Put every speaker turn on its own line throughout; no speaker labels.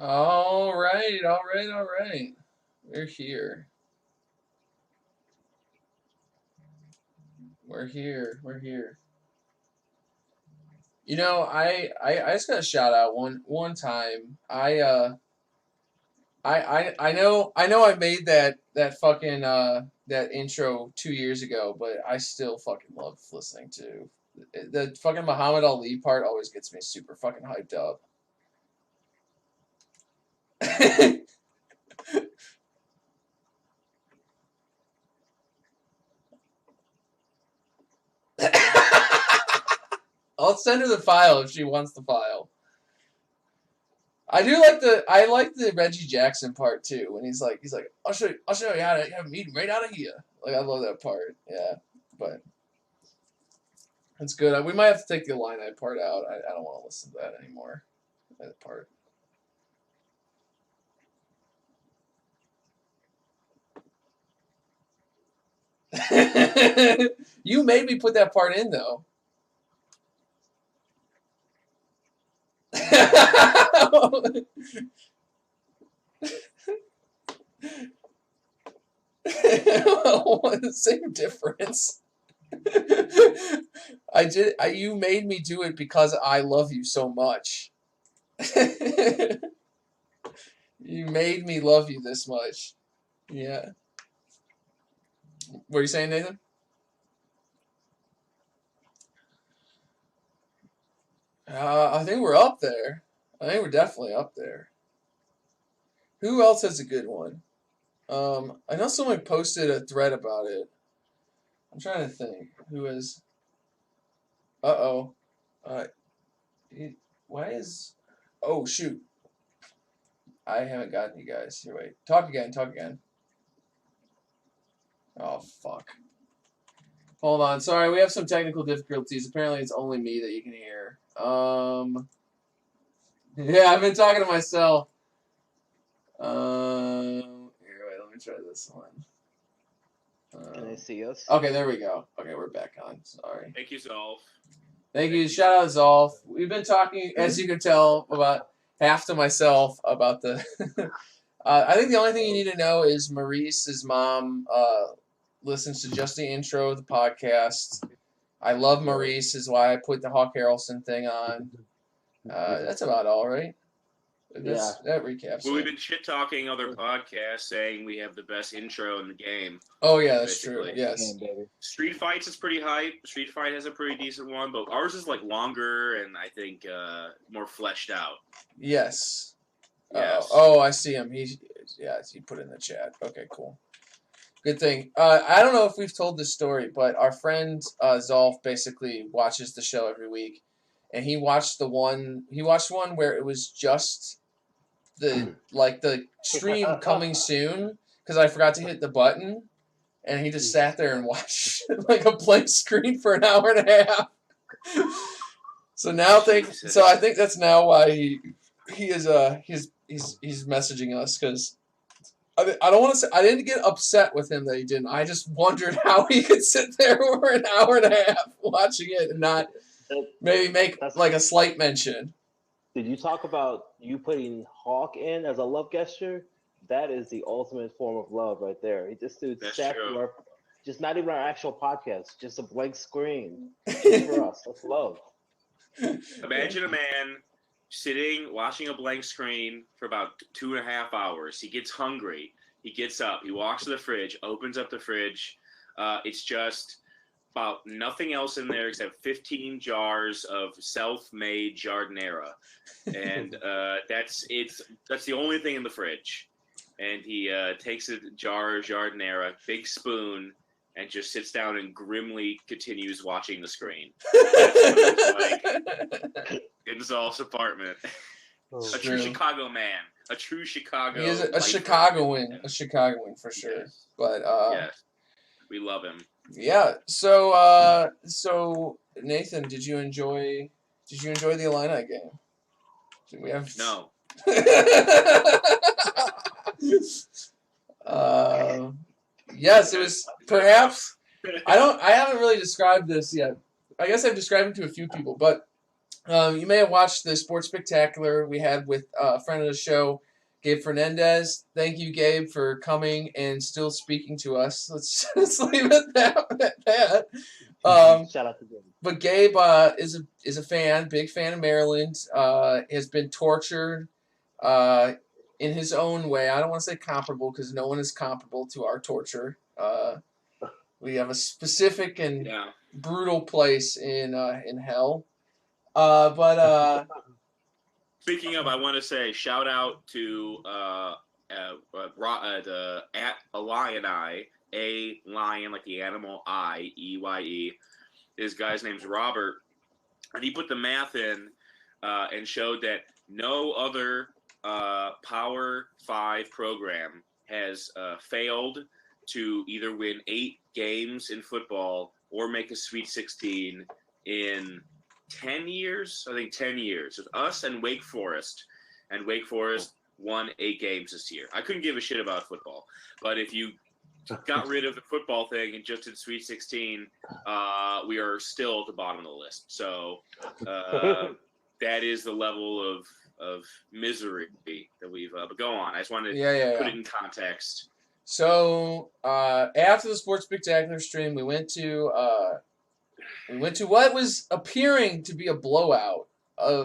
All right, all right, all right. We're here. We're here. We're here. You know, I just gotta shout out one time. I know I made that fucking that intro 2 years ago, but I still fucking love listening to the fucking Muhammad Ali part. Always gets me super fucking hyped up. I'll send her the file if she wants the file. I like the Reggie Jackson part too when he's like I'll show you how to have a meeting right out of here. Like I love that part. Yeah, but it's good. We might have to take the Illini part out. I don't want to listen to that anymore. That part. You made me put that part in though. Same difference. You made me do it because I love you so much. You made me love you this much. Yeah. What are you saying, Nathan? I think we're up there. I think we're definitely up there. Who else has a good one? I know someone posted a thread about it. I'm trying to think. Who is? Uh-oh. Uh, why is? Oh shoot! I haven't gotten you guys. Here, wait. Talk again. Talk again. Oh fuck. Hold on. Sorry, we have some technical difficulties. Apparently, it's only me that you can hear. Yeah, I've been talking to myself. Here, wait. Let me try this one.
Can they see us?
Okay, there we go. Okay, we're back on. Sorry.
Thank you, Zolf.
Thank you. Shout out Zolf. We've been talking, as you can tell, about half to myself about the. I think the only thing you need to know is Maurice's mom listens to just the intro of the podcast. I love Maurice, is why I put the Hawk Harrelson thing on. That's about all, right?
Yeah.
That recaps.
Well, we've been shit talking other podcasts saying we have the best intro in the game.
Oh yeah, that's true. Yes.
Street Fights is pretty hype. Street Fight has a pretty decent one, but ours is like longer and I think more fleshed out.
Yes.
Yes.
Oh, I see him. He put it in the chat. Okay, cool. Good thing. I don't know if we've told this story, but our friend Zolf basically watches the show every week, and he watched one where it was just the stream coming soon because I forgot to hit the button, and he just sat there and watched like a blank screen for an hour and a half. So I think that's now why he's messaging us because I don't want to say I didn't get upset with him that he didn't. I just wondered how he could sit there for an hour and a half watching it and not maybe make like a slight mention.
Did you talk about you putting Hawk in as a love gesture? That is the ultimate form of love right there. He just dude sat for just not even our actual podcast, just a blank screen for us. That's love.
Imagine a man sitting, watching a blank screen for about 2.5 hours. He gets hungry. He gets up. He walks to the fridge, opens up the fridge. It's just about nothing else in there except 15 jars of self-made jardinera. And that's the only thing in the fridge. And he takes a jar of jardinera, big spoon, and just sits down and grimly continues watching the screen. That's what it's like in Zolf's apartment. A true Chicago man. A true Chicago.
He is a Chicagoan. A Chicagoan for sure. Yes. But
yes. We love him.
Yeah. So Nathan, did you enjoy the Illini game? Did we have
No.
Yes, it was perhaps. I haven't really described this yet. I guess I've described it to a few people, but You may have watched the Sports Spectacular we had with a friend of the show, Gabe Fernandez. Thank you, Gabe, for coming and still speaking to us. Let's leave it at that.
Shout out to Gabe.
But Gabe is a fan, big fan of Maryland. Has been tortured in his own way. I don't want to say comparable because no one is comparable to our torture. We have a specific and brutal place in hell.
Speaking of, I want to say shout out to the at Illini, a lion like the animal IEYE. His guy's name's Robert, and he put the math in and showed that no other Power 5 program has failed to either win 8 games in football or make a Sweet 16 in 10 years. I think 10 years. With us and Wake Forest, and Wake Forest won 8 games this year. I couldn't give a shit about football, but if you got rid of the football thing and just did Sweet 16, we are still at the bottom of the list. So that is the level of misery that we've. But go on. I just wanted to put it in context.
So after the Sports Spectacular stream, we went to what was appearing to be a blowout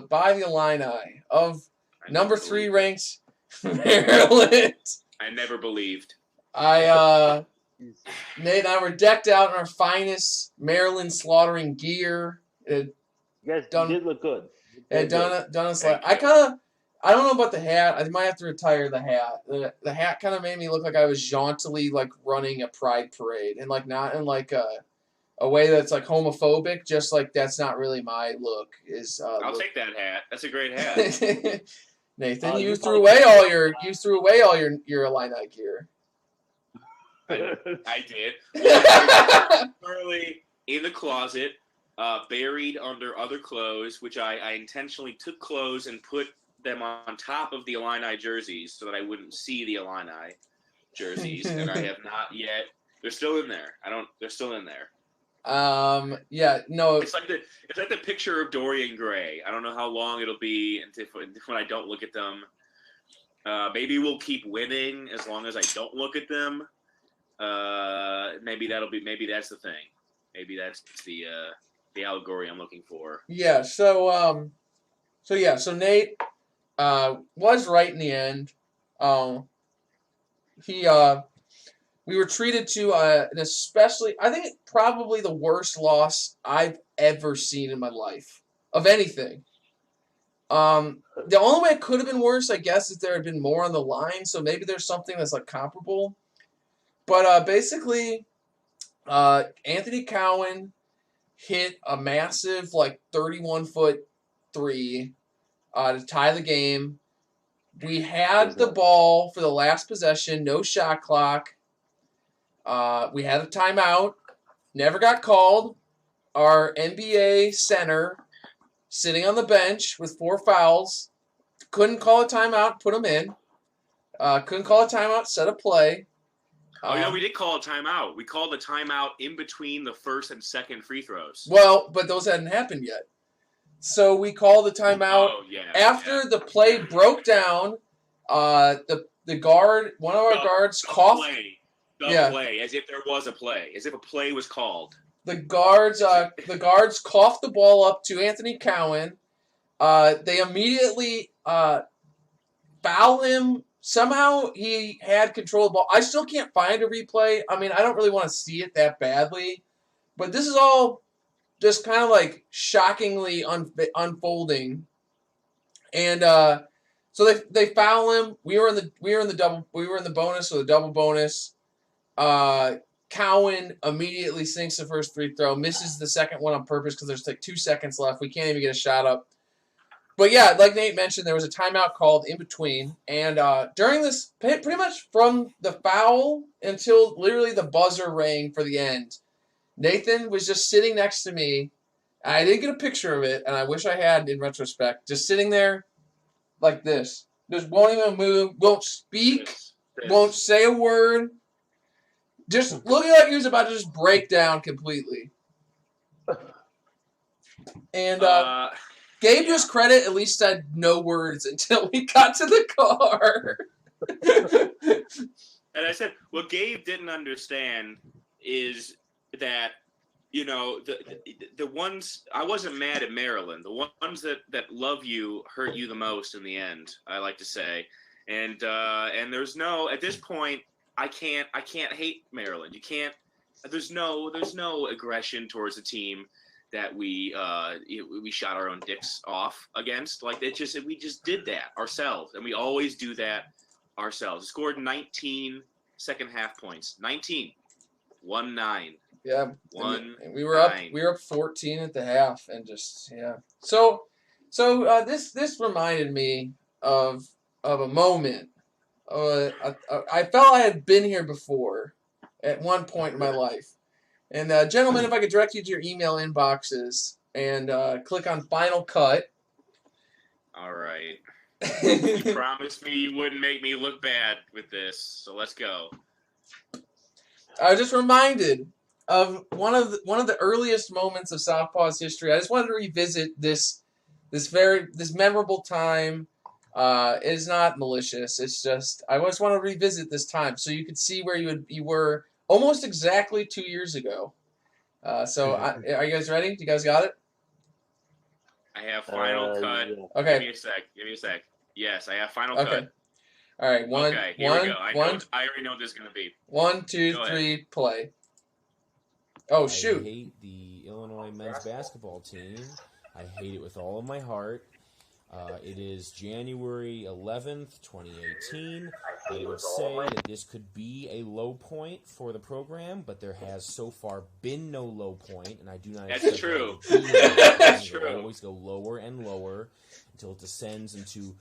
by the Illini of number 3 ranked Maryland.
I never believed.
Nate and I were decked out in our finest Maryland slaughtering gear.
You guys did look good.
Done us like I don't know about the hat. I might have to retire the hat. The hat kind of made me look like I was jauntily like running a pride parade, and like not in like a way that's like homophobic. Just like that's not really my look.
I'll take that hat. That's a great hat.
Nathan, you threw away all your Illini gear.
I did. Currently in the closet, buried under other clothes, which I intentionally took clothes and put them on top of the Illini jerseys so that I wouldn't see the Illini jerseys, and I have not yet. They're still in there. They're still in there.
Yeah, no.
It's like the picture of Dorian Gray. I don't know how long it'll be when I don't look at them. Maybe we'll keep winning as long as I don't look at them. Maybe that's the thing. Maybe that's the allegory I'm looking for.
Yeah. So Nate was right in the end. We were treated to an especially, I think probably the worst loss I've ever seen in my life of anything. The only way it could have been worse, I guess, is there had been more on the line. So maybe there's something that's like comparable. But basically, Anthony Cowan hit a massive like 31-foot three to tie the game. We had the ball for the last possession, no shot clock. We had a timeout, never got called. Our NBA center sitting on the bench with 4 fouls, couldn't call a timeout, put him in. Couldn't call a timeout, set a play.
We did call a timeout. We called the timeout in between the first and second free throws.
Well, but those hadn't happened yet. So we called the timeout after the play broke down. The guard, one of our guards, coughed.
Play, as if there was a play, as if a play was called.
The guards coughed the ball up to Anthony Cowan. They immediately foul him. Somehow he had control of the ball. I still can't find a replay. I mean, I don't really want to see it that badly, but this is all just kind of like shockingly unfolding. And so they foul him. We were in the bonus, so the double bonus. Cowan immediately sinks the first free throw, misses the second one on purpose because there's like 2 seconds left. We can't even get a shot up. But yeah, like Nate mentioned, there was a timeout called in between. And during this, pretty much from the foul until literally the buzzer rang for the end, Nathan was just sitting next to me. I didn't get a picture of it, and I wish I had in retrospect. Just sitting there like this. Just won't even move, won't speak, won't say a word. Just looking like he was about to just break down completely. And Gabe, just credit, at least said no words until we got to the car.
And I said, what Gabe didn't understand is that, the ones, I wasn't mad at Maryland. The ones that love you hurt you the most in the end, I like to say. And there's no, at this point, I can't hate Maryland. You can't, there's no aggression towards the team that we shot our own dicks off against. Like, we just did that ourselves, and we always do that ourselves. We scored 19 second half points. 19. 1-9.
Yeah.
1-9.
We were up 14 at the half, and just So this reminded me of a moment. I felt I had been here before at one point in my life. And gentlemen, if I could direct you to your email inboxes and click on Final Cut.
All right. You promised me you wouldn't make me look bad with this, so let's go.
I was just reminded of one of the earliest moments of Southpaws history. I just wanted to revisit this memorable time. It is not malicious. It's just I just want to revisit this time so you could see where you were almost exactly 2 years ago. Are you guys ready? You guys got it?
I have Final Cut.
Yeah.
Okay.
Give me a sec. Yes, I have Final
Okay.
Cut.
All right.
Here we go. I already know what this is going to be.
1, 2, 3, play. Oh, shoot.
I hate the Illinois men's basketball team. I hate it with all of my heart. It is January 11th, 2018. I would say that this could be a low point for the program, but there has so far been no low point, and I do not expect
true.
it to be low.
That's
It will
true.
always go lower and lower until it descends into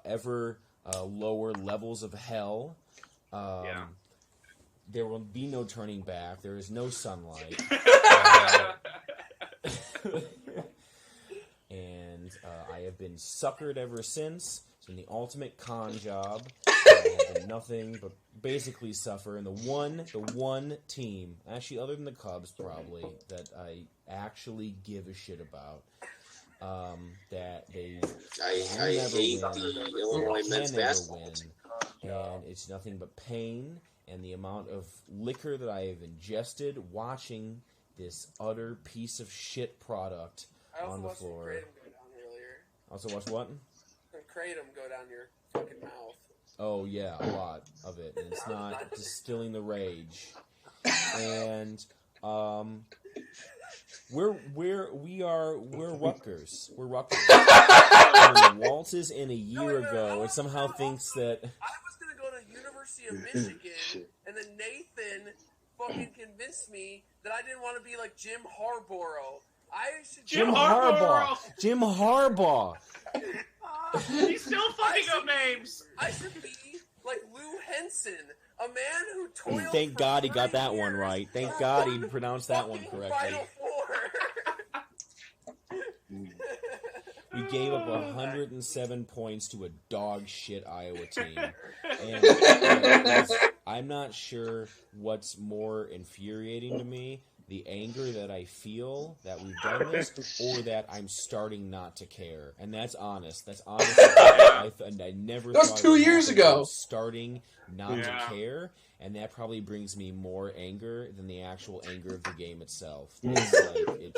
ever lower levels of hell. There will be no turning back. There is no sunlight. And I have been suckered ever since. It's been the ultimate con job. I have done nothing but basically suffer. And the one team, actually other than the Cubs probably, that I actually give a shit about, that I hate the Illinois men's basketball team. And it's nothing but pain and the amount of liquor that I have ingested watching this utter piece of shit product on the floor. Also watched what?
Kratom go down your fucking mouth.
Oh yeah, a lot of it, and it's not distilling the rage. And we're Rutgers. We're Rutgers. Waltzes in a year ago, and somehow thinks that
I was gonna go to University of Michigan, and then Nathan fucking convinced me that I didn't want to be like Jim Harbaugh.
Jim Harbaugh. Jim Harbaugh.
He's still fucking up names.
I should be like Lou Henson, a man who toiled.
Thank God he got that
years
one right. Thank God he pronounced that one correctly.
Final Four.
We gave up 107 points to a dog shit Iowa team. And I'm not sure what's more infuriating to me, the anger that I feel that we've done this, or that I'm starting not to care. And that's honest. That's honest. I never
That was
thought
2 years ago.
Starting not to care, and that probably brings me more anger than the actual anger of the game itself. It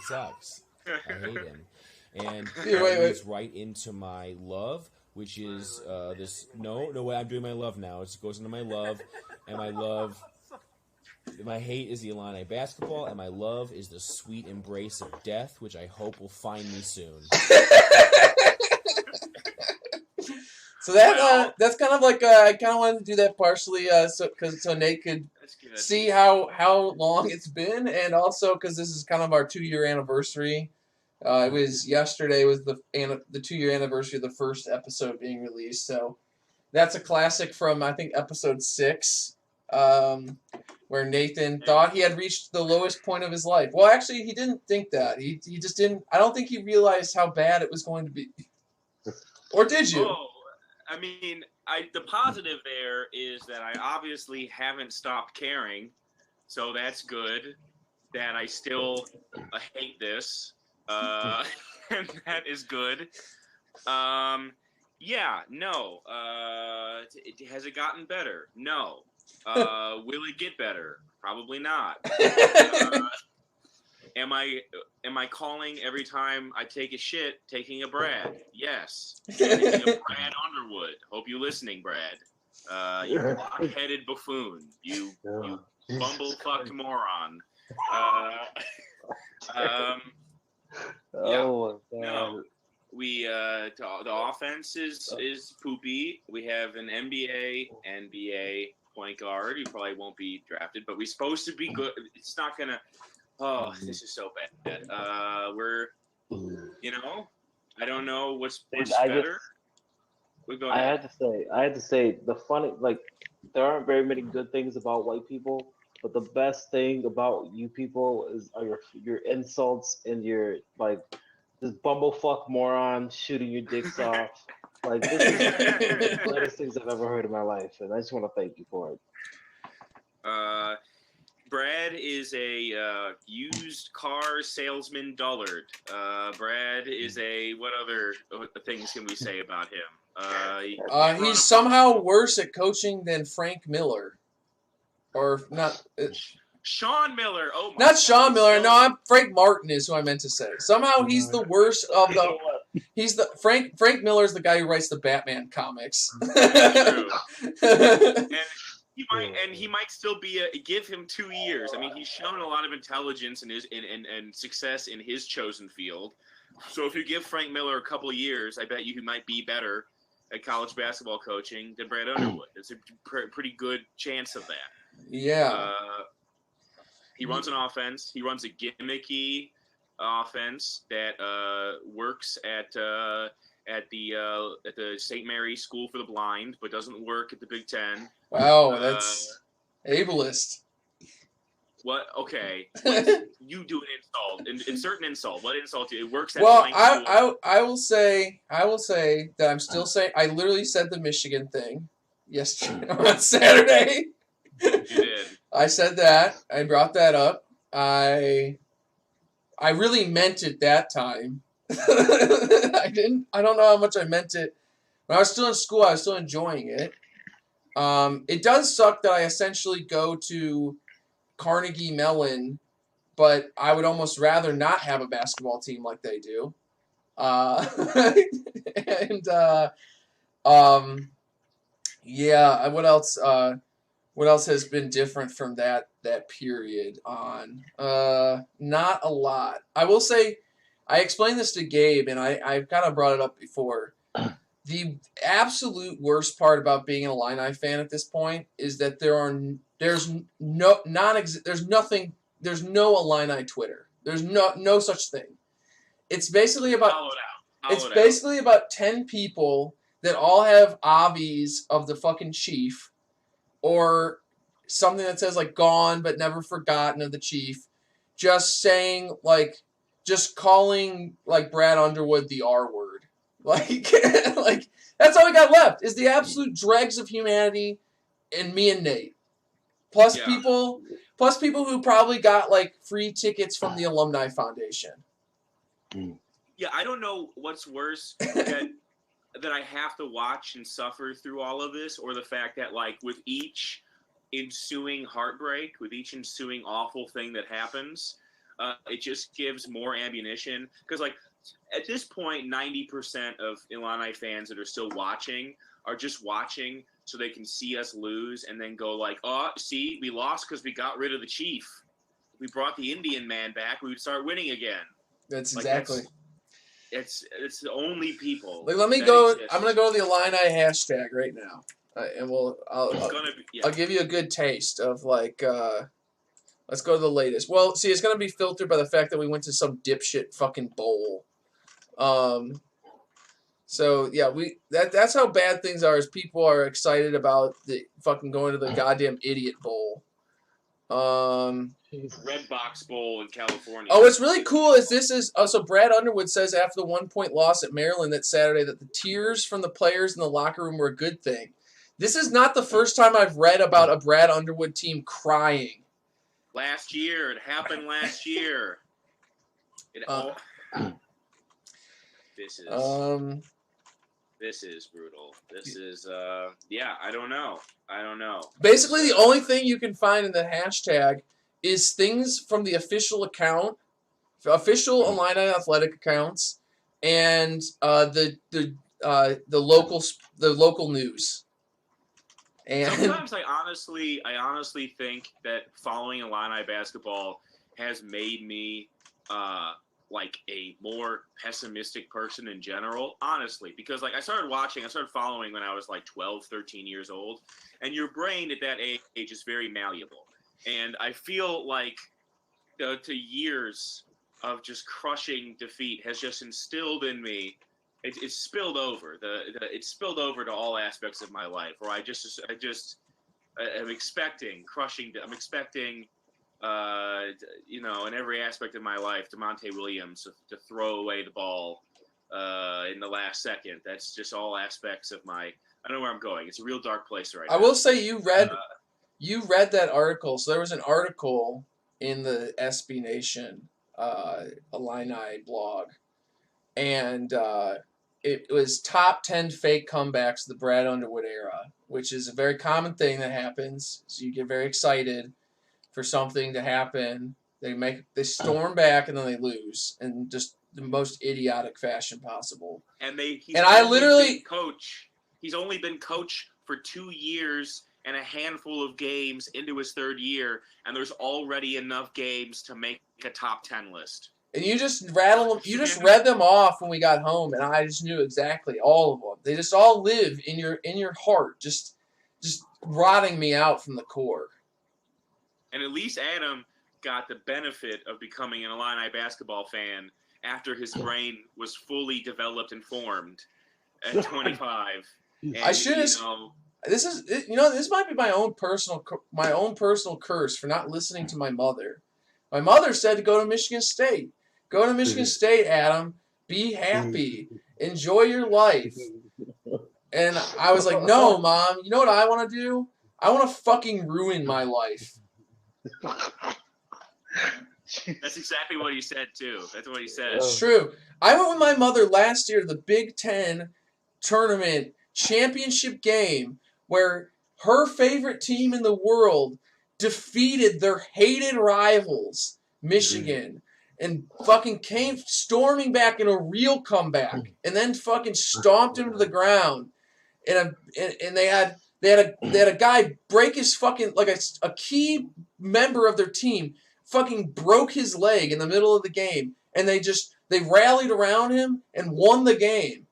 sucks. I hate him. And it leads right into my love, which is this. No way. I'm doing my love now. It goes into my love, and my hate is the Illini basketball, and my love is the sweet embrace of death, which I hope will find me soon.
So that's kind of like I kind of wanted to do that partially so Nate could see how long it's been, and also because this is kind of our 2-year anniversary. It was yesterday was the 2-year anniversary of the first episode being released. So that's a classic from I think episode 6, where Nathan thought he had reached the lowest point of his life. Well, actually, he didn't think that. He just didn't. I don't think he realized how bad it was going to be. Or did you?
Oh, I mean, the positive there is that I obviously haven't stopped caring, so that's good. that I still hate this, and that is good. Yeah, no. Has it gotten better? No. Will it get better? Probably not. Am I calling every time I take a shit taking a Brad? Yes. Taking a Brad Underwood. Hope you're listening, Brad. You block-headed buffoon. You bumblefucked moron.
Oh my God.
No. The offense is poopy. We have an NBA point guard. He probably won't be drafted, but we're supposed to be good. It's not gonna. Oh, this is so bad. We're, I don't know what's better.
I had to say the funny, like, there aren't very many good things about white people, but the best thing about you people are your insults and your, like, this bumblefuck moron shooting your dicks off. Like, this is the greatest things I've ever heard in my life, and I just want to thank you for it.
Brad is a used car salesman dullard. Brad is what other things can we say about him?
He's somehow worse at coaching than Frank Miller. Or not.
Sean Miller. Oh my
Not Sean Miller. No, Frank Martin is who I meant to say. Somehow he's the worst of the. He's the Frank Miller's the guy who writes the Batman comics.
True. He might still be give him 2 years. I mean, he's shown a lot of intelligence and success in his chosen field. So if you give Frank Miller a couple of years, I bet you he might be better at college basketball coaching than Brad Underwood. There's a pretty good chance of that.
Yeah.
He runs an offense. He runs a gimmicky offense that works at the St. Mary's School for the Blind, but doesn't work at the Big Ten.
Wow, that's ableist.
What? Okay. You do an insult. Insert an insult. What insult do you? It works at
well,
blank school.
I will say that I'm still saying. I literally said the Michigan thing yesterday on Saturday.
You did.
I said that. I brought that up. I really meant it that time. I didn't. I don't know how much I meant it. When I was still in school, I was still enjoying it. It does suck that I essentially go to Carnegie Mellon, but I would almost rather not have a basketball team like they do. Yeah. What else? What else has been different from that period on? Not a lot. I will say, I explained this to Gabe, and I've kind of brought it up before. The absolute worst part about being an Illini fan at this point is that there's no Illini Twitter. There's no such thing. It's basically about basically about 10 people that all have obbies of the fucking chief, or something that says like "gone but never forgotten" of the chief, just calling like Brad Underwood the R word. Like that's all we got left is the absolute dregs of humanity and me and Nate. Plus people who probably got like free tickets from the Alumni Foundation.
Yeah, I don't know what's worse that I have to watch and suffer through all of this, or the fact that like with each ensuing heartbreak, with each ensuing awful thing that happens, it just gives more ammunition. Because like at this point, 90% of Illini fans that are still watching are just watching so they can see us lose and then go like, oh, see, we lost because we got rid of the chief. If we brought the Indian man back, we would start winning again.
That's exactly.
It's the only people.
Like, let me go. Exist. I'm gonna go to the Illini hashtag right now, and I'll give you a good taste of like. Let's go to the latest. Well, see, it's gonna be filtered by the fact that we went to some dipshit fucking bowl. So yeah, that's how bad things are. Is people are excited about the fucking going to the goddamn idiot bowl.
Red Box Bowl in California.
Oh, what's really cool is so Brad Underwood says after the 1-point loss at Maryland that Saturday that the tears from the players in the locker room were a good thing. This is not the first time I've read about a Brad Underwood team crying.
Last year. It happened last year. This is brutal. This is I don't know.
Basically, the only thing you can find in the hashtag is things from the official account, official Illini athletic accounts, and the local news. And
sometimes I honestly think that following Illini basketball has made me like a more pessimistic person in general, honestly, because like I started following when I was like 12, 13 years old, and your brain at that age is very malleable. And I feel like the years of just crushing defeat has just instilled in me. It's spilled over. It's spilled over to all aspects of my life, where I am expecting crushing. I'm expecting, in every aspect of my life, DeMonte Williams to throw away the ball in the last second. That's just all aspects of my. I don't know where I'm going. It's a real dark place right now.
I will say you read that article. So there was an article in the SB Nation Illini blog, and it was top 10 fake comebacks of the Brad Underwood era, which is a very common thing that happens. So you get very excited for something to happen. They storm back and then they lose in just the most idiotic fashion possible.
He's only been coach for 2 years and a handful of games into his third year, and there's already enough games to make a top 10 list.
And you just rattle them. You just read them off when we got home, and I just knew exactly all of them. They just all live in your heart, just rotting me out from the core.
And at least Adam got the benefit of becoming an Illini basketball fan after his brain was fully developed and formed at 25. And,
I should have. This might be my own personal curse for not listening to my mother. My mother said to go to Michigan State. Go to Michigan State, Adam. Be happy. Enjoy your life. And I was like, no, Mom. You know what I want to do? I want to fucking ruin my life.
That's exactly what he said, too. That's what he said.
It's true. I went with my mother last year to the Big Ten tournament championship game where her favorite team in the world defeated their hated rivals, Michigan, and fucking came storming back in a real comeback, and then fucking stomped him to the ground. And they had a guy break his fucking, like a key member of their team fucking broke his leg in the middle of the game, and they rallied around him and won the game.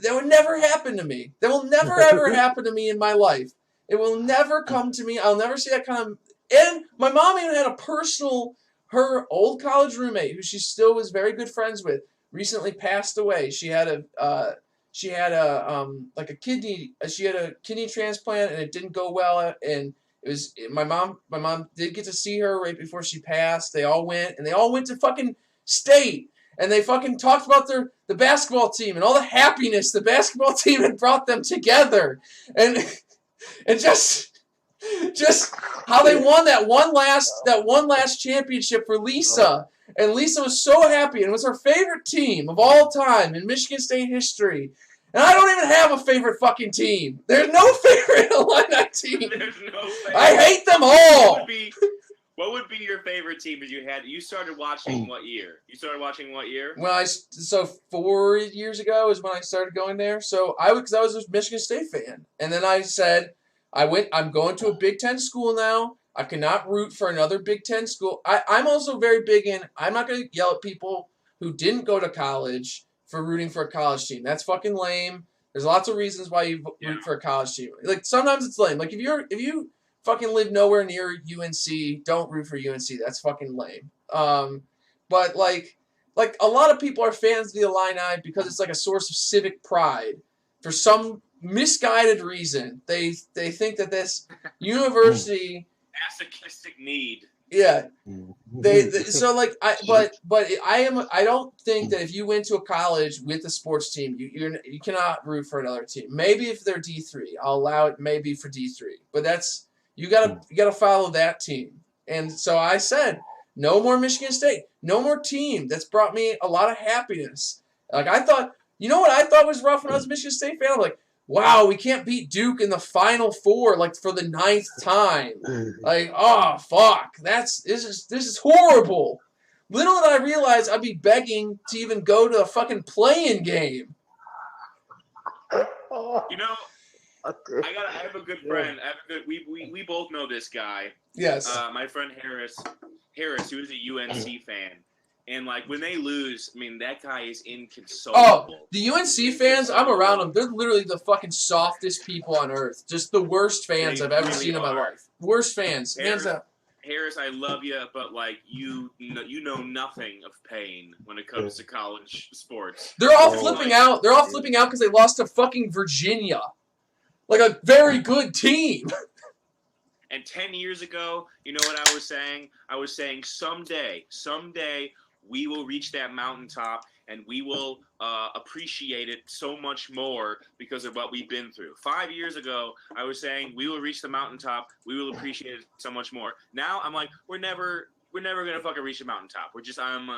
That would never happen to me. That will never ever happen to me in my life. It will never come to me. I'll never see that kind of. And my mom even had her old college roommate, who she still was very good friends with, recently passed away. She had a kidney transplant, and it didn't go well. And it was my mom did get to see her right before she passed. They all went to fucking state. And they fucking talked about the basketball team and all the happiness the basketball team had brought them together. And just how they won that one last championship for Lisa. And Lisa was so happy, and it was her favorite team of all time in Michigan State history. And I don't even have a favorite fucking team. There's no favorite Illini team.
There's no favorite.
I hate them all.
What would be your favorite team that you had? You started watching what year?
So 4 years ago is when I started going there. So because I was a Michigan State fan, and then I said, I'm going to a Big Ten school now. I cannot root for another Big Ten school. I'm also very big in. I'm not going to yell at people who didn't go to college for rooting for a college team. That's fucking lame. There's lots of reasons why you root for a college team. Like sometimes it's lame. Like if you fucking live nowhere near UNC, don't root for UNC. That's fucking lame. But like a lot of people are fans of the Illini because it's like a source of civic pride. For some misguided reason, they think that this university
masochistic need.
Yeah, I don't think that if you went to a college with a sports team, you cannot root for another team. Maybe if they're D3, I'll allow it. Maybe for D3, but that's you gotta follow that team. And so I said, no more Michigan State. No more team that's brought me a lot of happiness. Like, I thought, you know what I thought was rough when I was a Michigan State fan? I'm like, wow, we can't beat Duke in the Final Four, like, for the 9th time. Like, oh, fuck. This is horrible. Little did I realize I'd be begging to even go to a fucking play-in game.
You know, I have a good friend. We both know this guy.
Yes.
My friend Harris, he was a UNC fan. And, like, when they lose, I mean, that guy is inconsolable.
Oh, the UNC fans, I'm around them. They're literally the fucking softest people on earth. Just the worst fans I've ever seen in my life. Worst fans. Hands up.
Harris, I love you, but, like, you know nothing of pain when it comes to college sports.
They're all flipping out. They're all flipping out because they lost to fucking Virginia. Like a very good team.
And 10 years ago, you know what I was saying? I was saying someday, we will reach that mountaintop and we will appreciate it so much more because of what we've been through. 5 years ago, I was saying we will reach the mountaintop, we will appreciate it so much more. Now I'm like, we're never gonna fucking reach the mountaintop. We're just I'm a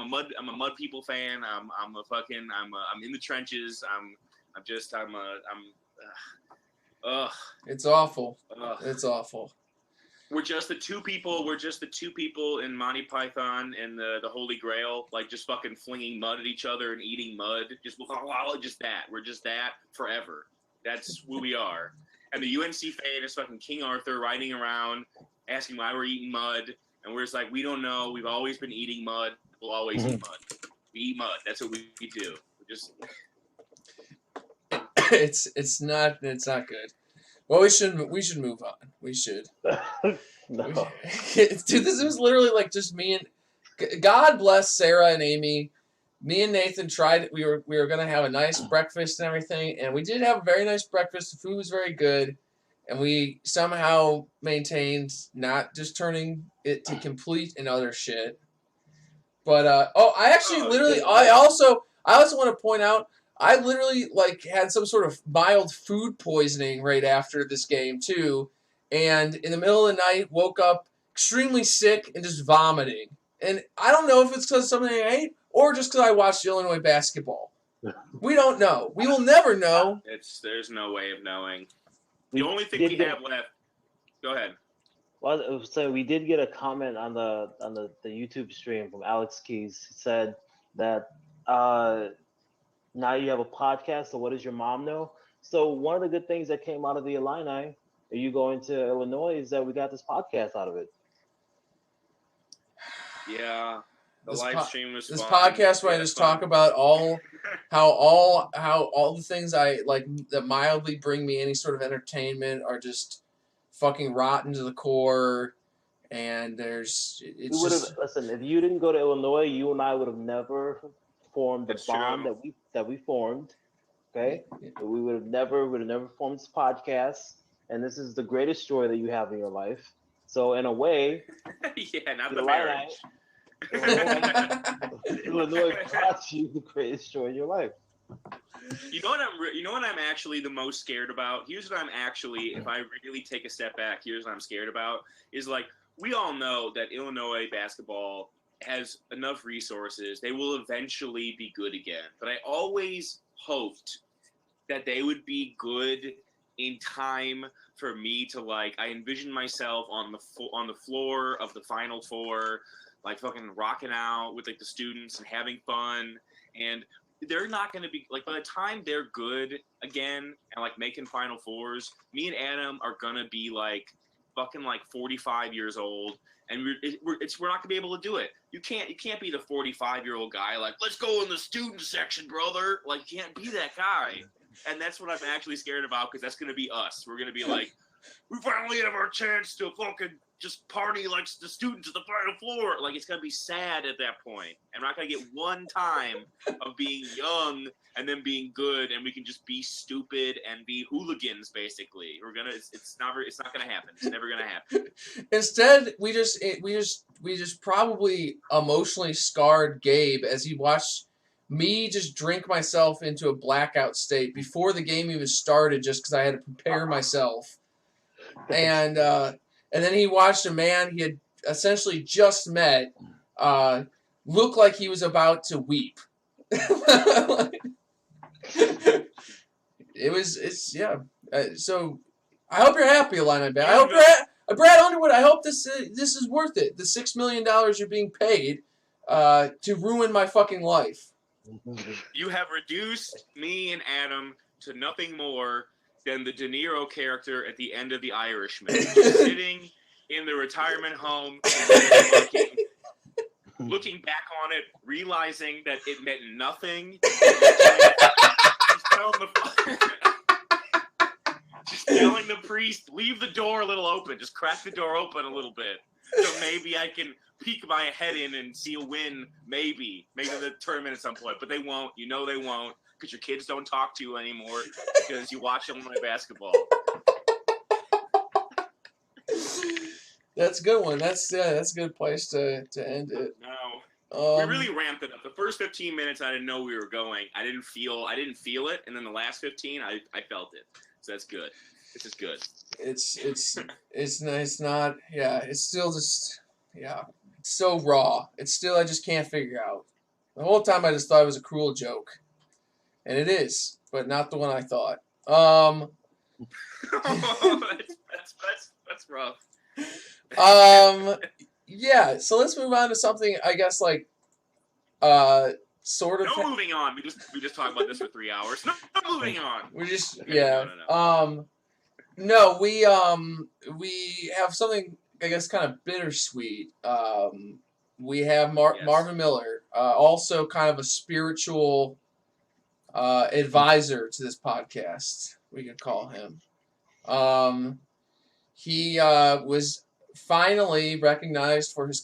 mud people fan. I'm in the trenches.
It's awful. It's awful.
We're just the two people in Monty Python and the Holy Grail, like just fucking flinging mud at each other and eating mud. Just that. We're just that forever. That's who we are. And the UNC fan is fucking King Arthur riding around, asking why we're eating mud, and we're just like, we don't know. We've always been eating mud. We'll always eat mud. We eat mud. That's what we do. We're just.
It's not good. Well, we should move on. We should.
No.
Dude, this was literally like just me and God bless Sarah and Amy. Me and Nathan tried. We were gonna have a nice breakfast and everything, and we did have a very nice breakfast. The food was very good, and we somehow maintained not just turning it to complete and utter shit. But I also want to point out. I literally like had some sort of mild food poisoning right after this game too, and in the middle of the night woke up extremely sick and just vomiting. And I don't know if it's because of something I ate or just because I watched Illinois basketball. We don't know. We will never know.
There's no way of knowing. The only thing we have left. Go ahead.
Well, so we did get a comment on the YouTube stream from Alex Keys. He said that. Now you have a podcast, so what does your mom know? So one of the good things that came out of the Illini, are you going to Illinois, is that we got this podcast out of it.
Yeah, the live stream was
this
fun.
podcast where I just talk about how all the things I like that mildly bring me any sort of entertainment are just fucking rotten to the core. And
listen, if you didn't go to Illinois, you and I would have never formed the bond that we formed. Okay, we would have never formed this podcast, and this is the greatest joy that you have in your life. So in a way,
yeah, not the marriage.
Illinois brought you the greatest joy in your life.
You know what I'm actually the most scared about? Here's what I'm actually, if I really take a step back, here's what I'm scared about is like we all know that Illinois basketball has enough resources. They will eventually be good again. But I always hoped that they would be good in time for me to like. I envisioned myself on the floor of the Final Four, like fucking rocking out with like the students and having fun. And they're not going to be like by the time they're good again and like making Final Fours. Me and Adam are gonna be like fucking like 45 years old. And we're not gonna be able to do it. You can't be the 45-year-old guy like, let's go in the student section, brother. Like, you can't be that guy. And that's what I'm actually scared about because that's gonna be us. We're gonna be like, we finally have our chance to fucking just party like the students at the Final Floor. Like, it's gonna be sad at that point. And we're not gonna get one time of being young and then being good, and we can just be stupid and be hooligans. Basically, it's not gonna happen. It's never gonna happen.
Instead, we just probably emotionally scarred Gabe as he watched me just drink myself into a blackout state before the game even started, just because I had to prepare myself. and then he watched a man he had essentially just met look like he was about to weep. So I hope you're happy, Illini Bay. I hope Brad Underwood. I hope this is worth it. The $6 million you're being paid to ruin my fucking life.
You have reduced me and Adam to nothing more than the De Niro character at the end of The Irishman, just sitting in the retirement home, looking back on it, realizing that it meant nothing. Just telling the priest, leave the door a little open. Just crack the door open a little bit. So maybe I can peek my head in and see a win, maybe the tournament at some point. But they won't. You know they won't, because your kids don't talk to you anymore because you watch Illinois basketball.
That's a good one. That's a good place to end it.
No. We really ramped it up. The first 15 minutes, I didn't know we were going. I didn't feel it, and then the last 15, I felt it. So that's good. This is good. It's not. Yeah, it's still just. Yeah, it's so raw. It's still. I just can't figure out. The whole time I just thought it was a cruel joke, and it is, but not the one I thought. That's rough.
Yeah. So let's move on to something. I guess like. Sort of.
No, moving on. We just talked about this for 3 hours. No, moving on.
We're just
okay,
yeah. No, we have something I guess kind of bittersweet. We have Marvin Miller, also kind of a spiritual advisor to this podcast. We could call him. He was finally recognized for his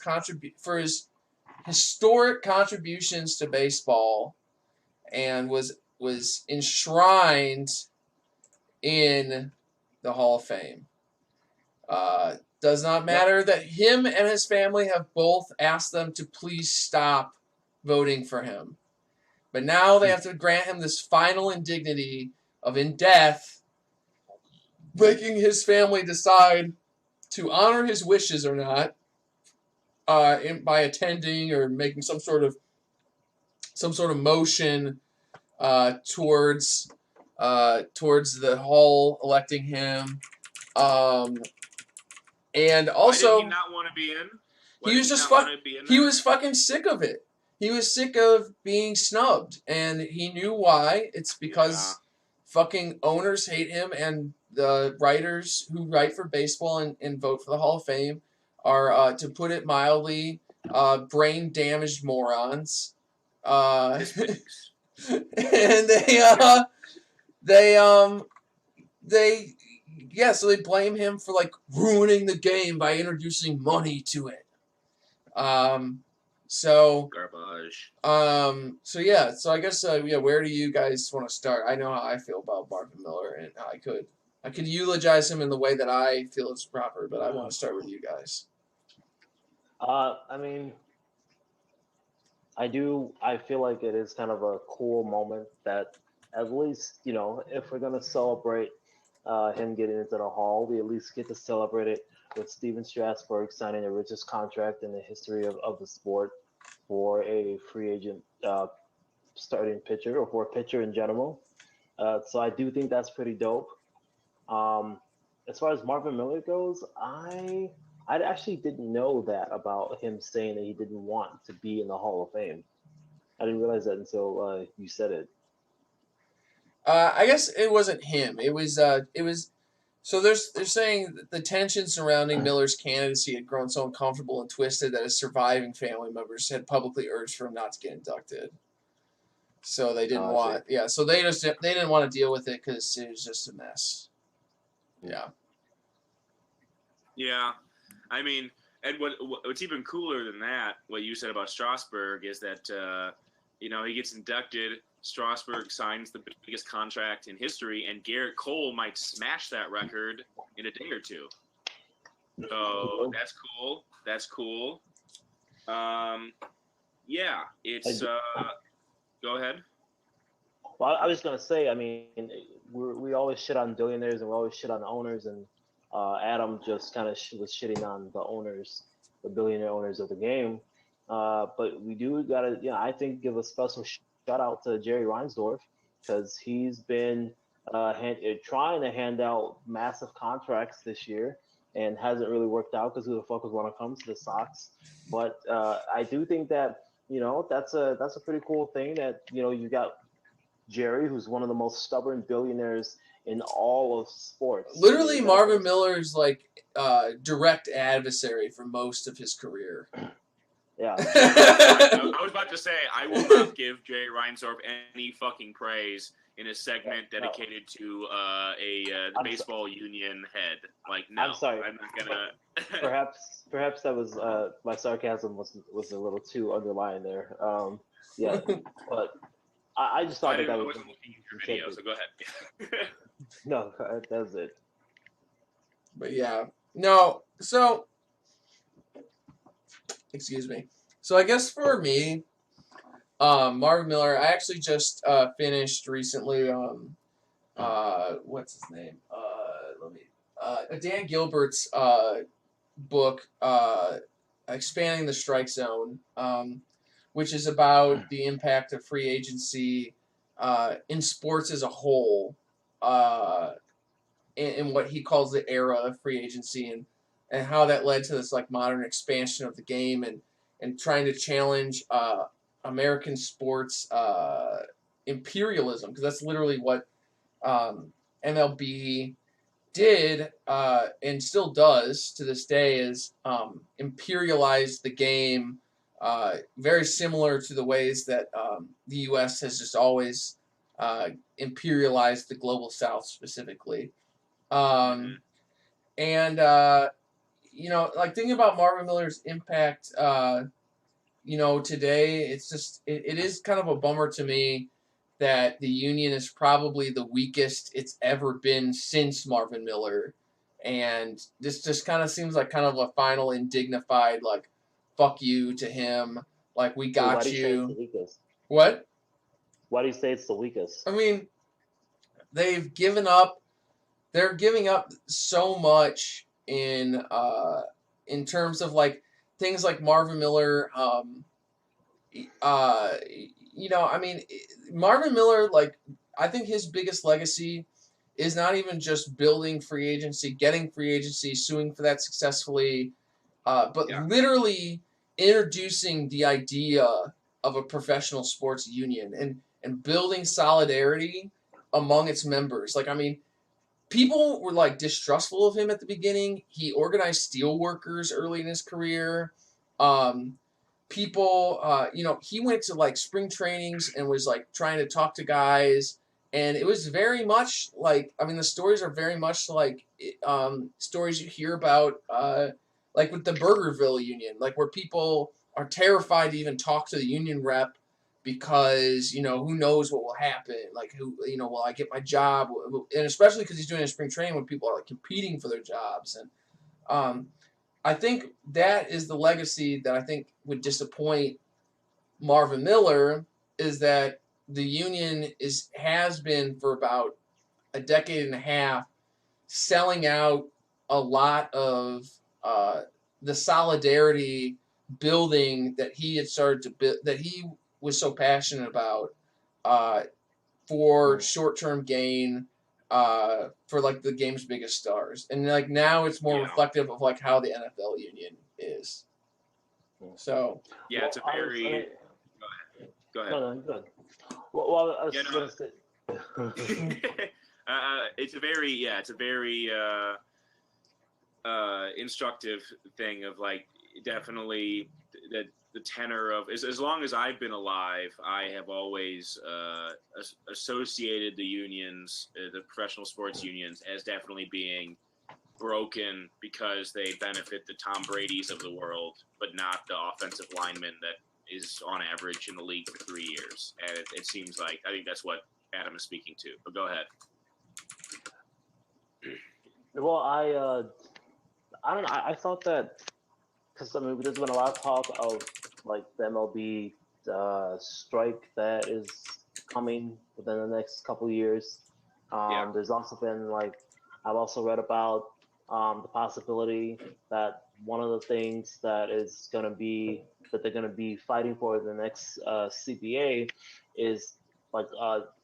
historic contributions to baseball, and was enshrined in the Hall of Fame. Does not matter that him and his family have both asked them to please stop voting for him. But now they have to grant him this final indignity of, in death, making his family decide to honor his wishes or not. By attending or making some sort of motion towards the Hall electing him, and also
why did he not want to be in?
He was fucking sick of it. He was sick of being snubbed, and he knew why. It's because fucking owners hate him, and the writers who write for baseball and vote for the Hall of Fame are, to put it mildly, brain-damaged morons. And so they blame him for like ruining the game by introducing money to it. So
garbage.
So I guess where do you guys want to start? I know how I feel about Marvin Miller, and I could eulogize him in the way that I feel is proper, but I want to start with you guys.
I mean, I feel like it is kind of a cool moment that at least, if we're going to celebrate him getting into the Hall, we at least get to celebrate it with Steven Strasburg signing the richest contract in the history of the sport for a free agent starting pitcher, or for a pitcher in general. So I do think that's pretty dope. As far as Marvin Miller goes, I actually didn't know that about him saying that he didn't want to be in the Hall of Fame. I didn't realize that until you said it.
I guess it wasn't him. It was. So they're saying that the tension surrounding Miller's candidacy had grown so uncomfortable and twisted that his surviving family members had publicly urged for him not to get inducted. So they didn't want. Yeah. So they didn't want to deal with it because it was just a mess. Yeah.
Yeah. I mean, and what's even cooler than that, what you said about Strasburg, is that, he gets inducted, Strasburg signs the biggest contract in history, and Garrett Cole might smash that record in a day or two. So that's cool. That's cool. Yeah, it's go ahead.
Well, I was going to say, I mean, we always shit on billionaires and we always shit on owners, and Adam just kind of was shitting on the owners, the billionaire owners of the game. But we do gotta, I think give a special shout out to Jerry Reinsdorf because he's been trying to hand out massive contracts this year and hasn't really worked out because who the fuck would want to come to the Sox? But I do think that that's a pretty cool thing that you got Jerry, who's one of the most stubborn billionaires in all of sports.
Literally, Marvin Miller's like direct adversary for most of his career.
Yeah.
I was about to say, I will not give Jay Reinsdorf any fucking praise in a segment dedicated to the baseball union head. Like, no,
I'm sorry.
I'm not gonna.
Perhaps that was my sarcasm was a little too underlying there. Yeah, but I just thought that was.
Wasn't looking at your video, so go ahead.
No, that's it.
But yeah, no. So, excuse me. So I guess for me, Marvin Miller, I actually just finished recently. What's his name? Dan Gilbert's book, Expanding the Strike Zone, which is about the impact of free agency in sports as a whole, in what he calls the era of free agency, and how that led to this like modern expansion of the game and trying to challenge American sports imperialism, because that's literally what MLB did and still does to this day, is imperialize the game, very similar to the ways that the U.S. has just always imperialized the global South specifically. And like thinking about Marvin Miller's impact, today, it's just it is kind of a bummer to me that the union is probably the weakest it's ever been since Marvin Miller, and this just kind of seems like kind of a final indignified like fuck you to him, like we got
why do you. Say it's the weakest?
What?
Why do you say it's the weakest?
I mean, they've given up. They're giving up so much in terms of like things like Marvin Miller. I mean, Marvin Miller, like, I think his biggest legacy is not even just building free agency, getting free agency, suing for that successfully, but literally introducing the idea of a professional sports union and building solidarity among its members. Like, I mean, people were like distrustful of him at the beginning. He organized steel workers early in his career. People, he went to like spring trainings and was like trying to talk to guys. And it was very much like, I mean, the stories are very much like stories you hear about, like with the Burgerville Union, like where people are terrified to even talk to the union rep because, who knows what will happen? Like, will I get my job? And especially because he's doing a spring training when people are like competing for their jobs. And I think that is the legacy that I think would disappoint Marvin Miller, is that the union has been for about a decade and a half selling out a lot of the solidarity building that he had started to build, that he was so passionate about for short-term gain, for like the game's biggest stars. And like now it's more reflective of like how the NFL union is. So
it's a very go ahead.
No, go ahead. Well, I was gonna say.
It's a very instructive thing of like definitely that the tenor of as long as I've been alive, I have always associated the unions, the professional sports unions, as definitely being broken because they benefit the Tom Brady's of the world, but not the offensive lineman that is on average in the league for 3 years. And it seems like, I think that's what Adam is speaking to. But go ahead.
Well, I don't know. I thought that because I mean, there's been a lot of talk of like the MLB strike that is coming within the next couple of years. There's also been like I've also read about the possibility that one of the things that is going to be that they're going to be fighting for the next CBA is like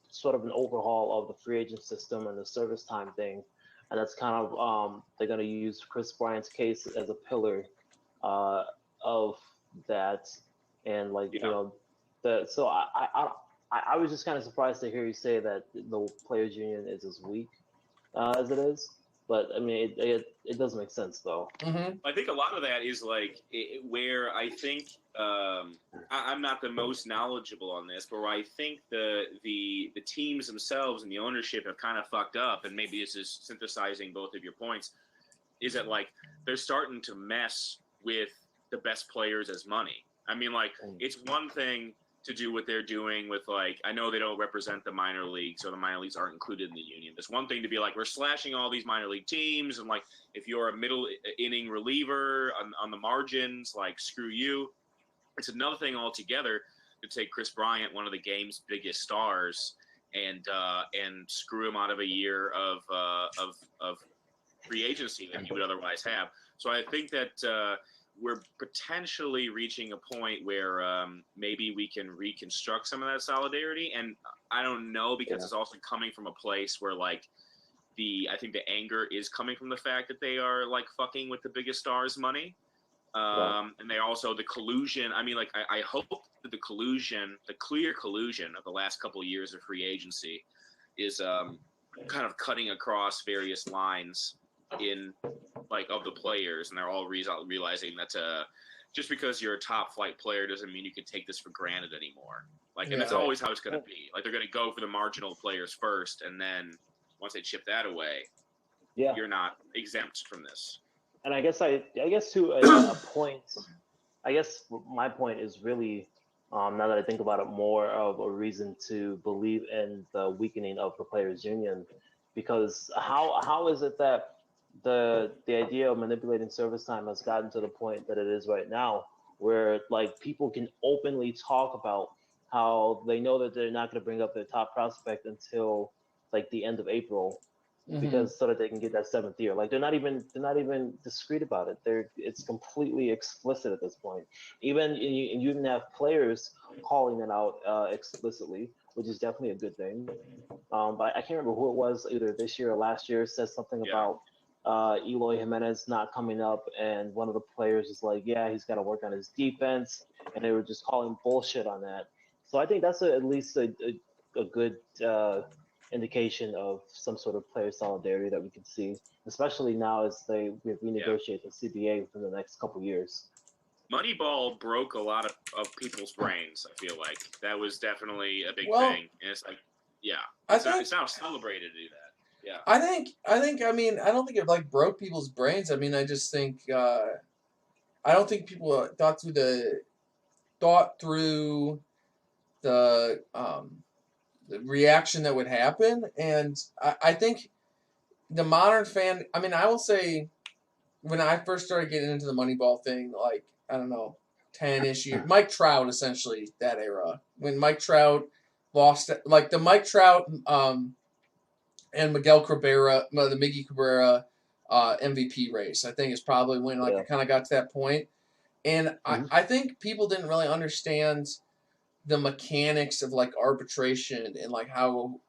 sort of an overhaul of the free agent system and the service time thing, and that's kind of they're going to use Chris Bryant's case as a pillar uh, of that, and like
Yeah.
so I was just kind of surprised to hear you say that the players union is as weak as it is. But I mean, it does make sense though.
Mm-hmm.
I think a lot of that is like where I think I'm not the most knowledgeable on this, but where I think the teams themselves and the ownership have kind of fucked up, and maybe this is synthesizing both of your points, is that like they're starting to mess with the best players as money. I mean, like it's one thing to do what they're doing with, like, I know they don't represent the minor leagues, or the minor leagues aren't included in the union. It's one thing to be like, we're slashing all these minor league teams, and like if you're a middle inning reliever on the margins, like screw you. It's another thing altogether to take Chris Bryant, one of the game's biggest stars, and screw him out of a year of free agency that he would otherwise have. So I think that we're potentially reaching a point where maybe we can reconstruct some of that solidarity. And I don't know, because it's also coming from a place where like I think the anger is coming from the fact that they are like fucking with the biggest stars' money. And they also, the collusion. I mean, like, I hope that the clear collusion of the last couple of years of free agency is kind of cutting across various lines in like of the players, and they're all realizing that just because you're a top flight player doesn't mean you can take this for granted anymore. Like, and that's always how it's going to be. Like, they're going to go for the marginal players first, and then once they chip that away, you're not exempt from this.
And I guess to a point, I guess my point is really, now that I think about it, more of a reason to believe in the weakening of the players' union, because how is it that the idea of manipulating service time has gotten to the point that it is right now, where like people can openly talk about how they know that they're not going to bring up their top prospect until like the end of April, because so that they can get that 7th year. Like they're not even discreet about it. It's completely explicit at this point. Even you even have players calling it out explicitly, which is definitely a good thing. But I can't remember who it was, either this year or last year, said something about Eloy Jimenez not coming up, and one of the players is like, yeah, he's got to work on his defense, and they were just calling bullshit on that. So I think that's at least a good indication of some sort of player solidarity that we can see, especially now as we renegotiate the CBA within the next couple years.
Moneyball broke a lot of people's brains. I feel like that was definitely a big thing, and it's like, it's now celebrated to do that. Yeah,
I think. I mean, I don't think it like broke people's brains. I mean, I just think I don't think people thought through the reaction that would happen, and I think the modern fan. I mean, I will say, when I first started getting into the Moneyball thing, like, I don't know, 10-ish years, Mike Trout, essentially that era, when Mike Trout lost, like the Mike Trout and Miguel Cabrera, the Miggy Cabrera MVP race, I think is probably when like it kind of got to that point. And I think people didn't really understand the mechanics of like arbitration and like how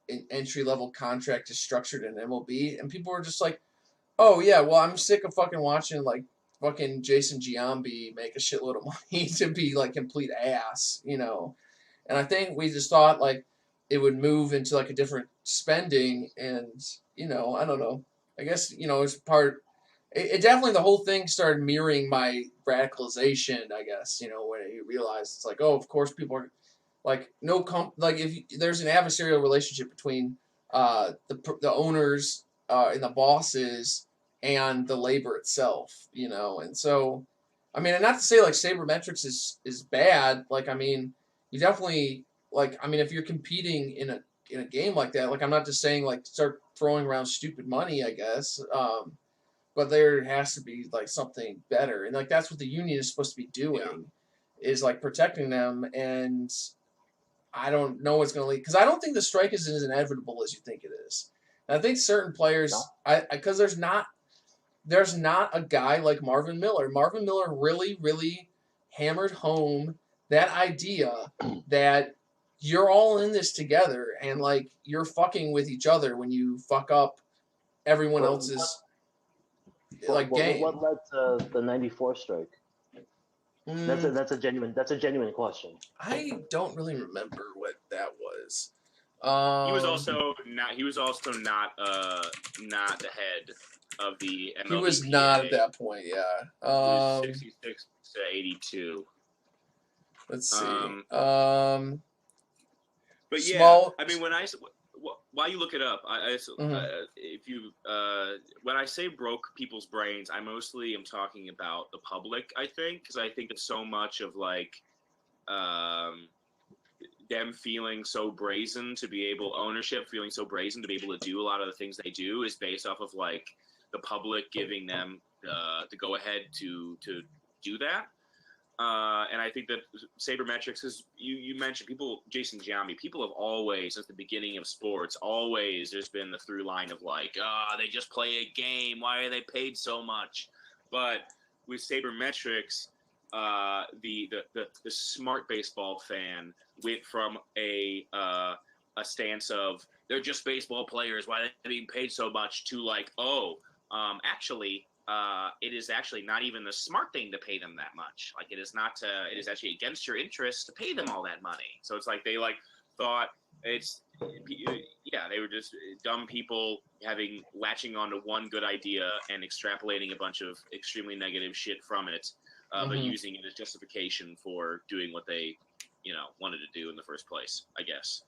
an entry level contract is structured in MLB, and people were just like, oh yeah, well, I'm sick of fucking watching like fucking Jason Giambi make a shitload of money to be like complete ass, you know. And I think we just thought like it would move into like a different spending, and you know, I don't know. I guess, you know, it's part. It definitely, the whole thing started mirroring my radicalization, I guess, you know, when you realize it's like, oh, of course people are like like if there's an adversarial relationship between the owners and the bosses and the labor itself, you know. And so, I mean, and not to say like sabermetrics is bad. Like, I mean, you definitely, like, I mean, if you're competing in a game like that, like, I'm not just saying like start throwing around stupid money, I guess. But there has to be like something better, and like that's what the union is supposed to be doing, is like protecting them. And I don't know what's going to lead, because I don't think the strike is as inevitable as you think it is. And I think certain players, because there's not there's not a guy like Marvin Miller. Marvin Miller really, really hammered home that idea that you're all in this together and like you're fucking with each other when you fuck up everyone else's game.
What led to the '94 strike? That's a genuine question.
I don't really remember what that was.
He was also not the head of the MLBPA.
He was not at that point. Yeah.
He was 66 to 82.
Let's see.
But
small,
yeah, I mean, while you look it up, when I say broke people's brains, I mostly am talking about the public. I think because I think that so much of like them feeling so brazen to be able feeling so brazen to be able to do a lot of the things they do is based off of like the public giving them the go ahead to do that. And I think that sabermetrics is you mentioned people, Jason Giambi, people have always, since the beginning of sports, there's been the through line of like, they just play a game. Why are they paid so much? But with sabermetrics, the smart baseball fan went from a stance of they're just baseball players. Why are they being paid so much to like, actually, it is actually not even the smart thing to pay them that much. Like it is not. It is actually against your interest to pay them all that money. So it's like they like thought it's they were just dumb people latching onto one good idea and extrapolating a bunch of extremely negative shit from it, but using it as justification for doing what they wanted to do in the first place, I guess.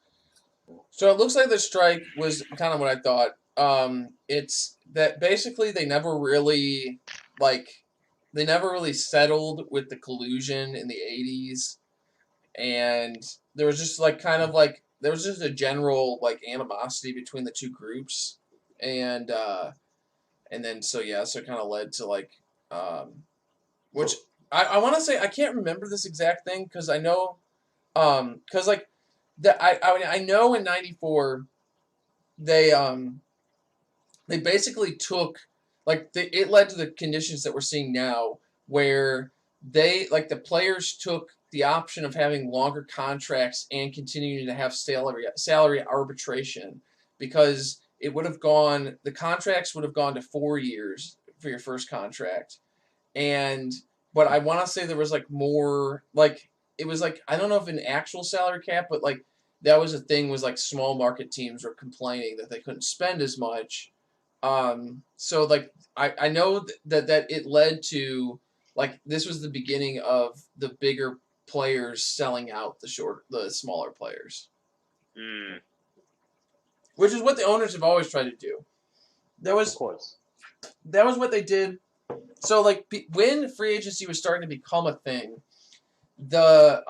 So it looks like the strike was kind of what I thought. It's that basically they never really settled with the collusion in the 80s, and there was just there was just a general like animosity between the two groups, and then so it kind of led to like which I want to say I can't remember this exact thing because I know because like I know in '94 they basically took it led to the conditions that we're seeing now where the players took the option of having longer contracts and continuing to have salary arbitration because the contracts would have gone to 4 years for your first contract, but I want to say there was more it was I don't know if an actual salary cap, but that was a thing was small market teams were complaining that they couldn't spend as much. So I know that it led to this was the beginning of the bigger players selling out the smaller players. Which is what the owners have always tried to do. Of course. That was what they did. So when free agency was starting to become a thing, the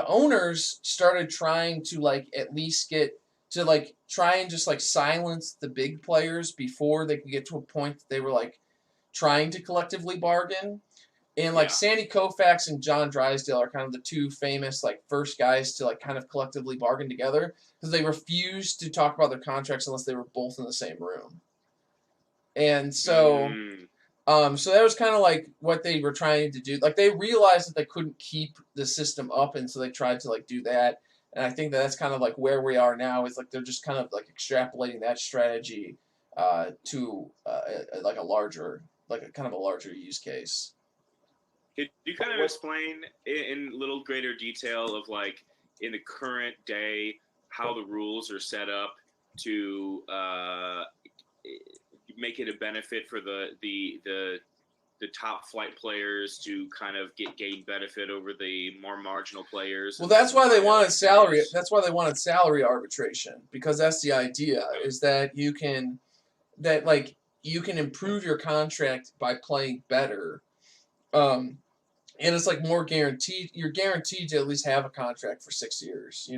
owners started trying to at least get to try and just silence the big players before they could get to a point that they were trying to collectively bargain. And Sandy Koufax and John Drysdale are kind of the two famous first guys to kind of collectively bargain together because they refused to talk about their contracts unless they were both in the same room. And so so that was kind of what they were trying to do. They realized that they couldn't keep the system up, and so they tried to do that. And I think that's kind of where we are now is they're just kind of extrapolating that strategy to a larger use case.
Could you kind of explain in a little greater detail of in the current day how the rules are set up to make it a benefit for the top flight players to kind of gain benefit over the more marginal players?
Well, that's why they wanted salary. That's why they wanted salary arbitration, because that's the idea is that you can improve your contract by playing better. And it's more guaranteed. You're guaranteed to at least have a contract for 6 years,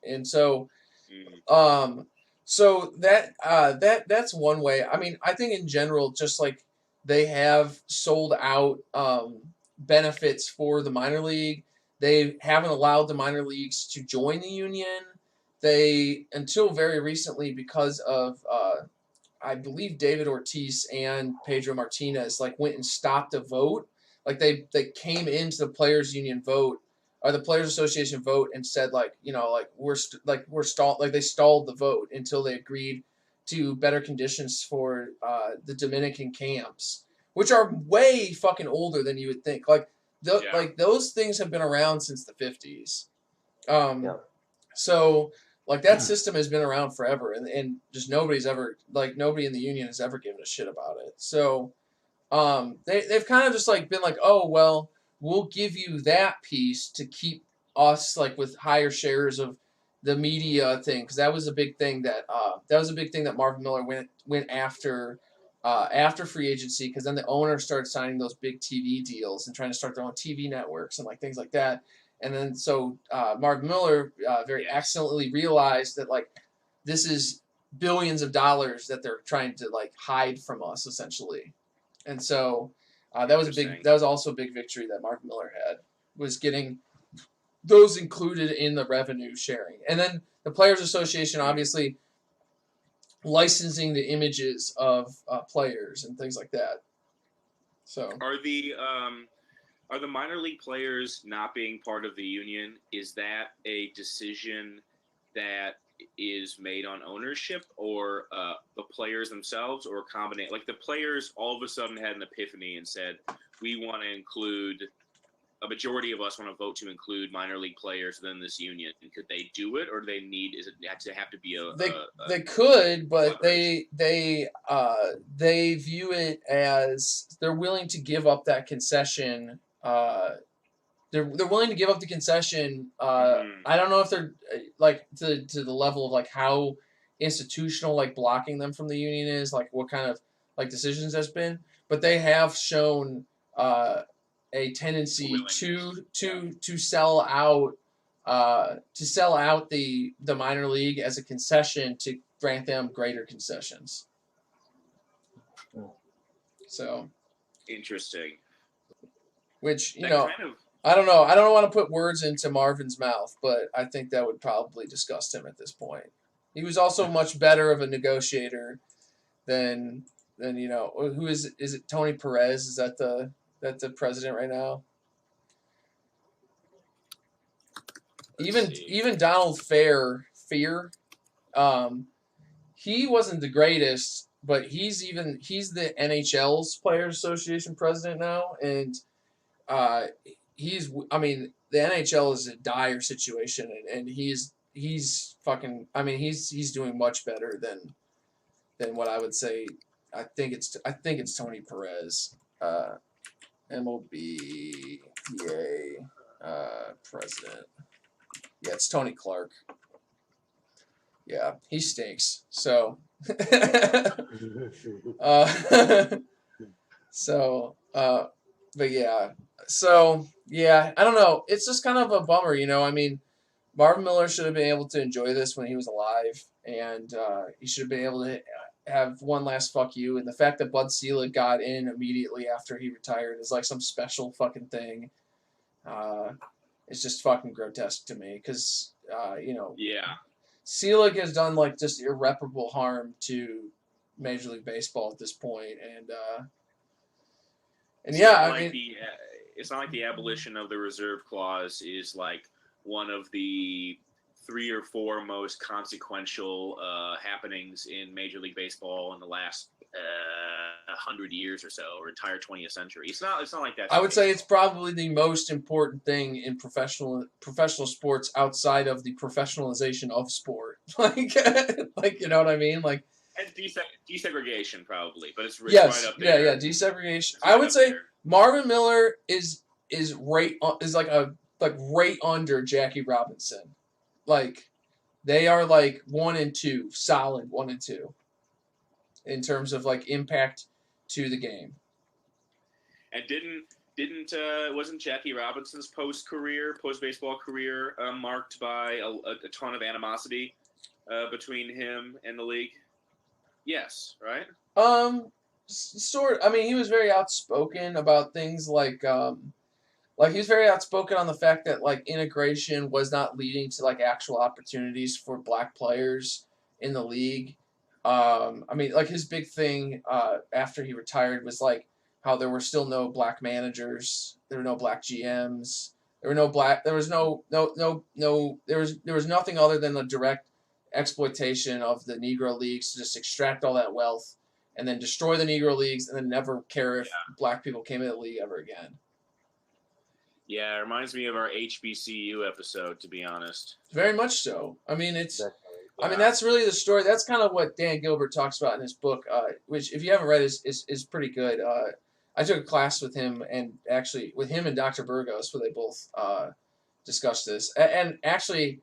and so, so that's one way. I mean, I think in general, just they have sold out benefits for the minor league. They haven't allowed the minor leagues to join the union. They, until very recently, because of I believe David Ortiz and Pedro Martinez like went and stopped a vote. Like they came into the players union vote or the players association vote and said like, you know, like we're stalled, like they stalled the vote until they agreed to better conditions for the Dominican camps, which are way fucking older than you would think. Like like those things have been around since the 50s. So like that system has been around forever, and just nobody in the union has ever given a shit about it. So they've kind of just like been like, oh well, we'll give you that piece to keep us like with higher shares of the media thing, because that was a big thing that Marvin Miller went after free agency, because then the owners started signing those big TV deals and trying to start their own TV networks and like things like that. And then so Marvin Miller very accidentally realized that like this is billions of dollars that they're trying to like hide from us essentially. And so that was also a big victory that Marvin Miller had, was getting those included in the revenue sharing. And then the Players Association obviously licensing the images of players and things like that. So
are the minor league players not being part of the union, is that a decision that is made on ownership or the players themselves, or combinate? Like the players all of a sudden had an epiphany and said, we want to include, a majority of us want to vote to include minor league players within this union. Could they do it, or do they need? Is it have to be
they could, but they view it as they're willing to give up that concession. They're willing to give up the concession. I don't know if they're like to the level of like how institutional like blocking them from the union is, like what kind of like decisions there's been, but they have shown a tendency to sell out the minor league as a concession to grant them greater concessions. So
interesting.
Which, you know, I don't know. I don't want to put words into Marvin's mouth, but I think that would probably disgust him at this point. He was also much better of a negotiator than you know, who is it Tony Perez? Is that the president right now? Even Donald Fear, he wasn't the greatest, but he's the NHL's Players Association president now, and the NHL is a dire situation, and he's doing much better than what I would say. I think it's Tony Perez, MLB PA president. Yeah, it's Tony Clark. Yeah, he stinks. So, but yeah. So, yeah, I don't know. It's just kind of a bummer, you know. I mean, Marvin Miller should have been able to enjoy this when he was alive, and he should have been able to have one last fuck you. And the fact that Bud Selig got in immediately after he retired is like some special fucking thing. It's just fucking grotesque to me because, you know. Yeah. Selig has done like just irreparable harm to Major League Baseball at this point, and yeah, I mean.
It's not like the abolition of the reserve clause is like one of the 3 or 4 most consequential happenings in Major League Baseball in the last 100 years or so, or entire 20th century. It's not like that.
I would say it's probably the most important thing in professional sports outside of the professionalization of sport. like you know what I mean? Like,
and desegregation probably, but it's
right up there. Yeah, desegregation. I would say there. Marvin Miller is right under Jackie Robinson. Like, they are like 1 and 2, solid 1 and 2, in terms of like impact to the game.
And wasn't Jackie Robinson's post-baseball career marked by a ton of animosity between him and the league? Yes, right?
Sort. I mean, he was very outspoken about things like he was very outspoken on the fact that like integration was not leading to like actual opportunities for black players in the league. I mean, like his big thing after he retired was like how there were still no black managers, there were no black GMs, there was nothing other than the direct exploitation of the Negro Leagues to just extract all that wealth and then destroy the Negro Leagues and then never care if black people came into the league ever again.
Yeah, it reminds me of our HBCU episode, to be honest.
Very much so. I mean, I mean, that's really the story. That's kind of what Dan Gilbert talks about in his book, which, if you haven't read, is pretty good. I took a class with him, and actually with him and Dr. Burgos, where they both discussed this. And actually,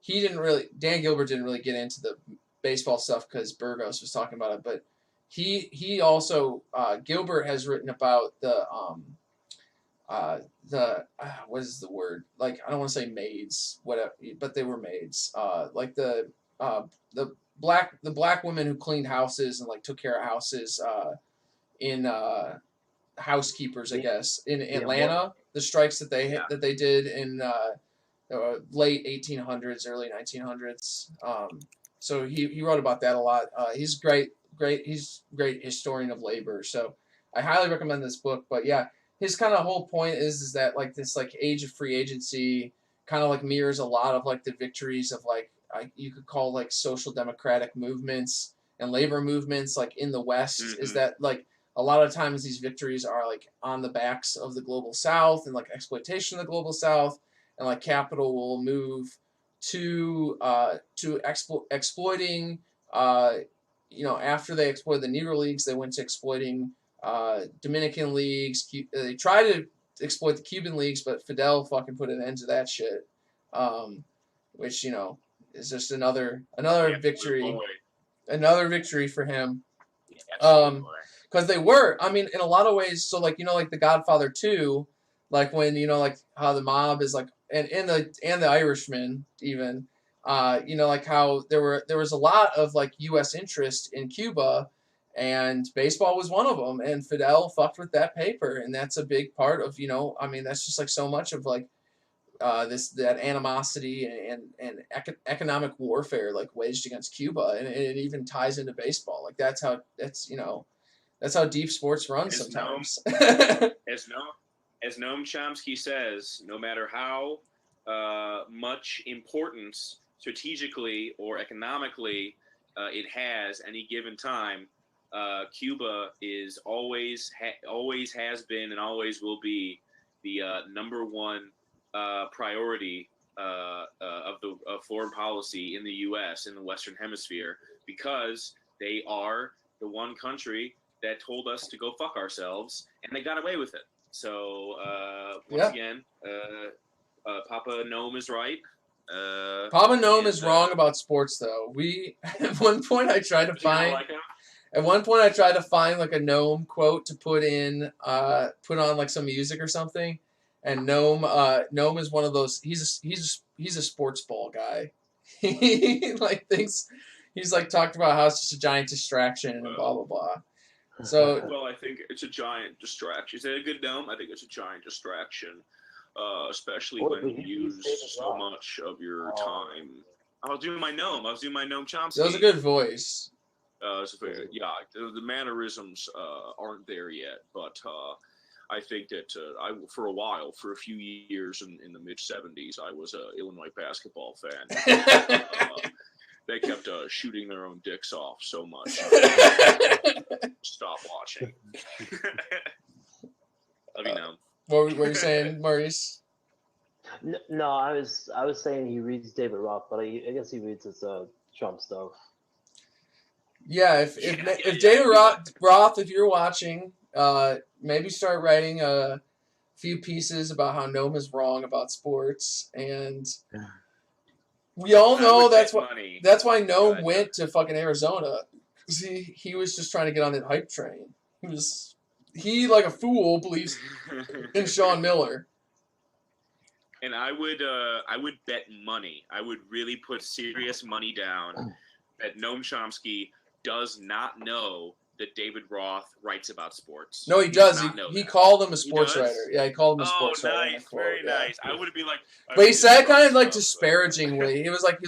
Dan Gilbert didn't really get into the baseball stuff because Burgos was talking about it, but he also, Gilbert has written about what is the word? Like, I don't want to say maids, whatever, but they were maids. Like the black women who cleaned houses and like took care of houses in housekeepers, I guess, in Atlanta. The strikes that they did in late 1800s, early 1900s. So he wrote about that a lot. He's great historian of labor. So I highly recommend this book. But yeah, his kind of whole point is that like this like age of free agency kind of like mirrors a lot of like the victories of like you could call like social democratic movements and labor movements like in the West. Is that like a lot of times these victories are like on the backs of the global South and like exploitation of the global South, and like capital will move to exploiting. After they exploited the Negro Leagues, they went to exploiting Dominican leagues. They tried to exploit the Cuban leagues, but Fidel fucking put an end to that shit. Which is just another victory, another victory for him. Because they were, I mean, in a lot of ways. So like like The Godfather 2, like when like how the mob is like, and the Irishman even, like how there was a lot of like U.S. interest in Cuba. And baseball was one of them, and Fidel fucked with that paper, and that's a big part of I mean, that's just like so much of like that animosity and economic warfare like waged against Cuba, and it even ties into baseball. Like that's how deep sports runs sometimes.
As Noam Chomsky says, no matter how much importance strategically or economically it has any given time, Cuba is always has been and always will be the number one priority of foreign policy in the U.S. in the Western Hemisphere, because they are the one country that told us to go fuck ourselves, and they got away with it. So once again, Papa Noam is right.
Papa Noam is wrong about sports, though. At one point I tried to find. At one point, I tried to find like a Noam quote to put on like some music or something, and Noam is one of those. He's a sports ball guy. He like thinks he's like talked about how it's just a giant distraction and blah blah blah. So
I think it's a giant distraction. Is that a good Noam? I think it's a giant distraction, especially when you use so much of your time. I was doing my Noam Chomsky.
That was a good voice.
The mannerisms aren't there yet, but I think that for a few years in the mid '70s, I was an Illinois basketball fan. They kept shooting their own dicks off so much. Stop watching. Love you now.
What were you saying, Maurice?
No, I was saying he reads David Roth, but I guess he reads his Trump stuff.
Yeah, if David Roth, if you're watching, maybe start writing a few pieces about how Noam is wrong about sports, and we all know that's why Noam went to fucking Arizona. He was just trying to get on that hype train. He like a fool believes in Sean Miller.
And I would bet money. I would really put serious money down that Noam Chomsky does not know that David Roth writes about sports.
No, he does. He called him a sports writer. Yeah, he called him a sports writer.
Oh, nice. Very nice. I would be like...
But he said kind of like disparagingly. He was like,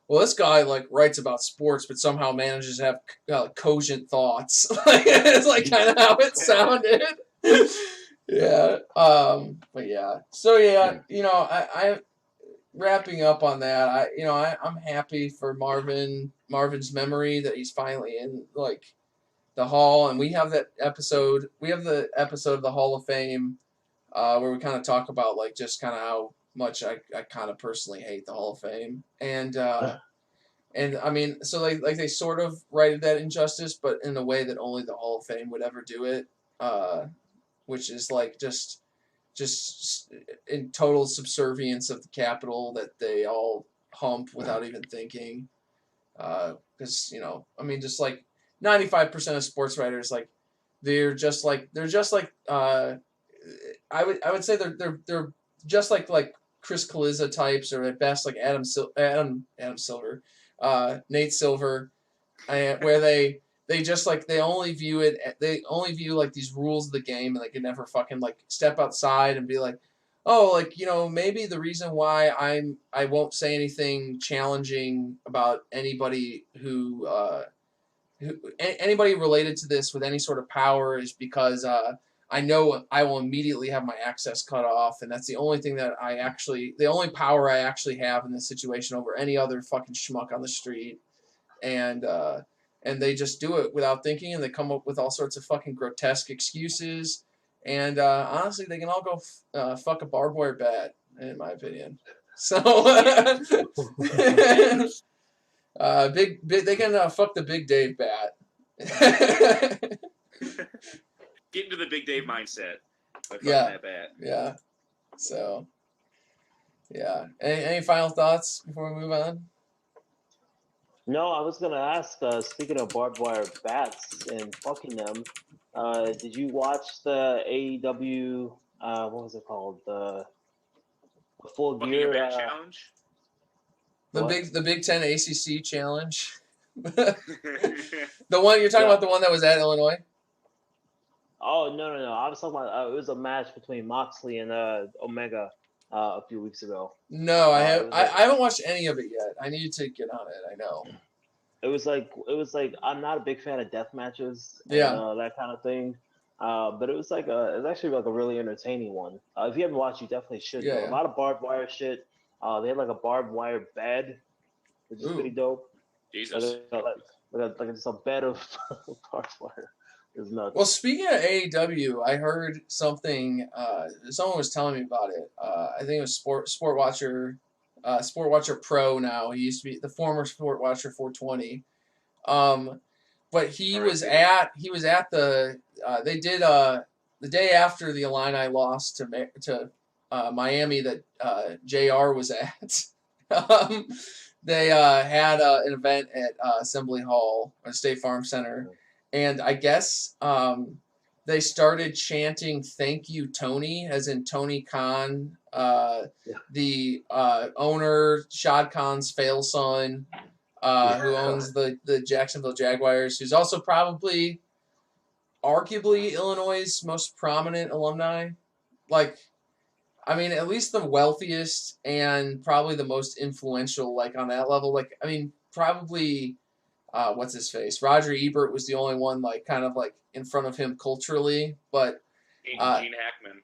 well, this guy like writes about sports, but somehow manages to have cogent thoughts. It's like kind of how it sounded. Yeah. But yeah. So yeah, I wrapping up on that. I'm happy for Marvin's memory that he's finally in like the Hall, and we have that episode. We have the episode of the Hall of Fame where we kind of talk about like just kind of how much I kind of personally hate the Hall of Fame, and I mean, so like they sort of righted that injustice, but in a way that only the Hall of Fame would ever do it, which is like just in total subservience of the capital that they all hump without even thinking. Because I mean, just like 95% of sports writers, like they're just like I would say they're just like Chris Kaliza types, or at best like Adam Silver, Nate Silver, where they just like they only view like these rules of the game, and they can never fucking like step outside and be like, oh, like maybe the reason why I won't say anything challenging about anybody who anybody related to this with any sort of power is because I know I will immediately have my access cut off, and that's the only thing that the only power I actually have in this situation over any other fucking schmuck on the street, and they just do it without thinking, and they come up with all sorts of fucking grotesque excuses, and honestly, they can all go fuck a barbed wire bat, in my opinion. So, they can fuck the Big Dave bat.
Get into the Big Dave mindset by fucking
Yeah.
that bat.
Yeah. So, yeah. Any final thoughts before we move on?
No, I was gonna ask. Speaking of barbed wire bats and fucking them, did you watch the AEW? What was it called? The Full
Fucking
Gear.
a bat challenge.
The Big Ten ACC challenge. The one you're talking about, the one that was at Illinois.
Oh no! I was talking about it was a match between Moxley and Omega a few weeks ago.
No, I haven't watched any of it yet. I need to get on it. I know.
It was like I'm not a big fan of death matches and that kind of thing. But it was actually like a really entertaining one. If you haven't watched, you definitely should.
Yeah.
A lot of barbed wire shit. They had like a barbed wire bed, which is pretty dope.
Jesus.
Like just a bed of barbed wire. It's nuts.
Well, speaking of AEW, I heard something. Someone was telling me about it. I think it was Sport Watcher Pro. Now he used to be the former Sport Watcher 420. But he was at the. They did the day after the Illini lost to Miami that JR was at. They had an event at Assembly Hall or State Farm Center. And I guess they started chanting "Thank you, Tony," as in Tony Khan, the owner, Shad Khan's fail son, who owns the Jacksonville Jaguars, who's also probably, arguably, Illinois' most prominent alumni. Like, I mean, at least the wealthiest and probably the most influential, like, on that level. Like, I mean, probably... what's his face? Roger Ebert was the only one like kind of like in front of him culturally, but
Gene Hackman.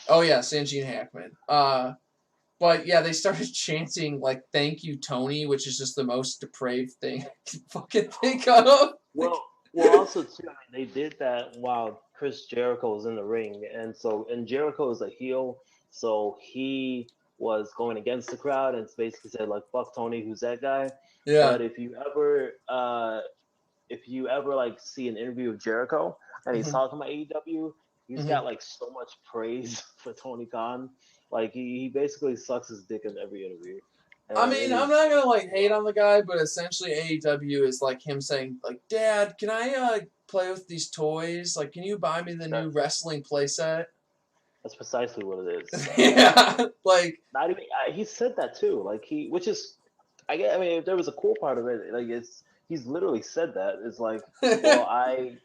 Oh yeah, Gene Hackman. But yeah, they started chanting like "Thank you, Tony," which is just the most depraved thing I can fucking think of.
Well, also too, I mean, they did that while Chris Jericho was in the ring, and Jericho is a heel, so he was going against the crowd and basically said like "fuck Tony," who's that guy?
Yeah.
But if you ever like see an interview of Jericho and he's talking about AEW, he's got like so much praise for Tony Khan. Like he basically sucks his dick in every interview. And
I mean, I'm not gonna like hate on the guy, but essentially AEW is like him saying like, "Dad, can I play with these toys? Like, can you buy me the new wrestling playset?"
That's precisely what it is.
Yeah, like
not even he said that too. Like which is. I mean, if there was a cool part of it, like he's literally said that. It's like, well, I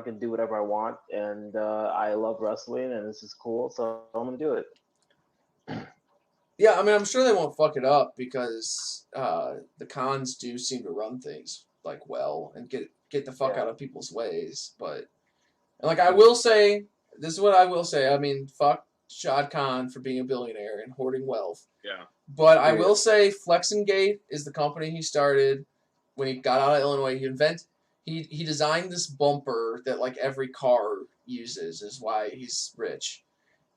can do whatever I want, and I love wrestling, and this is cool, so I'm gonna do it.
Yeah, I mean, I'm sure they won't fuck it up because the cons do seem to run things like well and get the fuck out of people's ways. But and like I will say, this is what I will say. I mean, fuck Shad Khan for being a billionaire and hoarding wealth.
Yeah.
But I will say, Flexingate is the company he started when he got out of Illinois. He designed this bumper that like every car uses. Is why he's rich.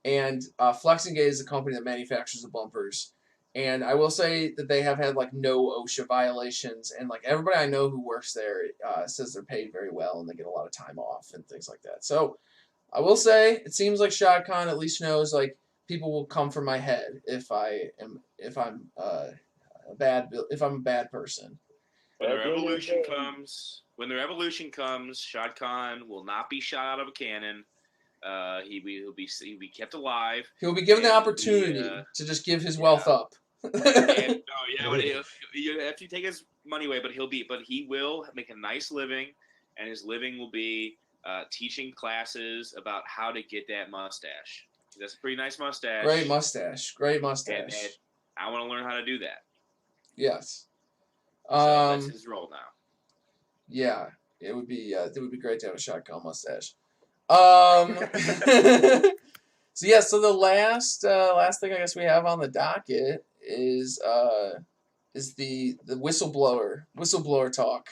And Flexingate is the company that manufactures the bumpers. And I will say that they have had like no OSHA violations, and like everybody I know who works there says they're paid very well and they get a lot of time off and things like that. So I will say it seems like Shad Khan at least knows like people will come for my head if I'm a bad person.
When the revolution comes, Shad Khan will not be shot out of a cannon. He'll be kept alive.
He'll be given the opportunity to just give his wealth up.
After you take his money away, but he will make a nice living, and his living will be teaching classes about how to get that mustache. That's a pretty nice mustache.
Great mustache.
And I want to learn how to do that.
Yes.
So that's his role now.
Yeah, it would be great to have a shotgun mustache. So the last thing I guess we have on the docket is the whistleblower talk.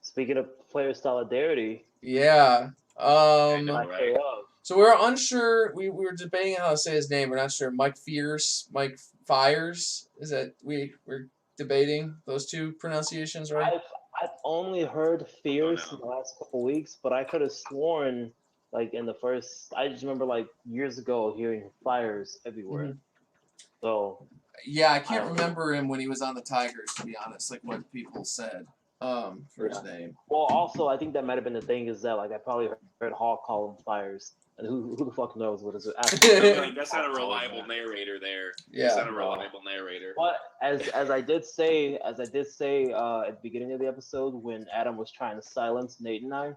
Speaking of player solidarity.
Yeah.
Right.
So we're unsure. We were debating how to say his name. We're not sure. Mike Fires. Is that we're debating those two pronunciations, right?
I've only heard Fierce in the last couple weeks, but I could have sworn like in the first. I just remember like years ago hearing Fires everywhere.
Mm-hmm.
So.
Yeah, I can't remember him when he was on the Tigers, to be honest. Like what people said for his name.
Well, also I think that might have been the thing is that like I probably heard Hawk call him Fires, and who the fuck knows what is it?
That's not a reliable narrator there.
Yeah,
that's not a reliable narrator.
But as I did say at the beginning of the episode when Adam was trying to silence Nate and I,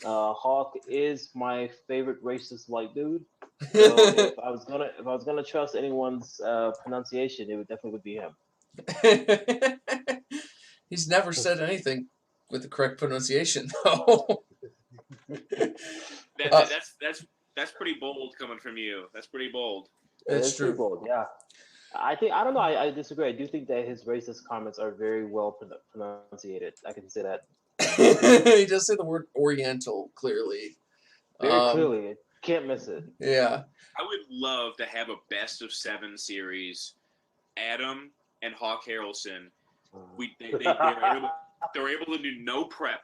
Hawk is my favorite racist white dude. So if I was gonna trust anyone's pronunciation, it would definitely be him.
He's never said anything with the correct pronunciation, though.
That's pretty bold coming from you. That's pretty bold.
It's true.
Pretty bold, yeah. I don't know. I disagree. I do think that his racist comments are very well pronunciated. I can say that.
He does say the word Oriental clearly.
Very clearly. Can't miss it.
Yeah.
I would love to have a best of 7 series. Adam and Hawk Harrelson. They're able to do no prep.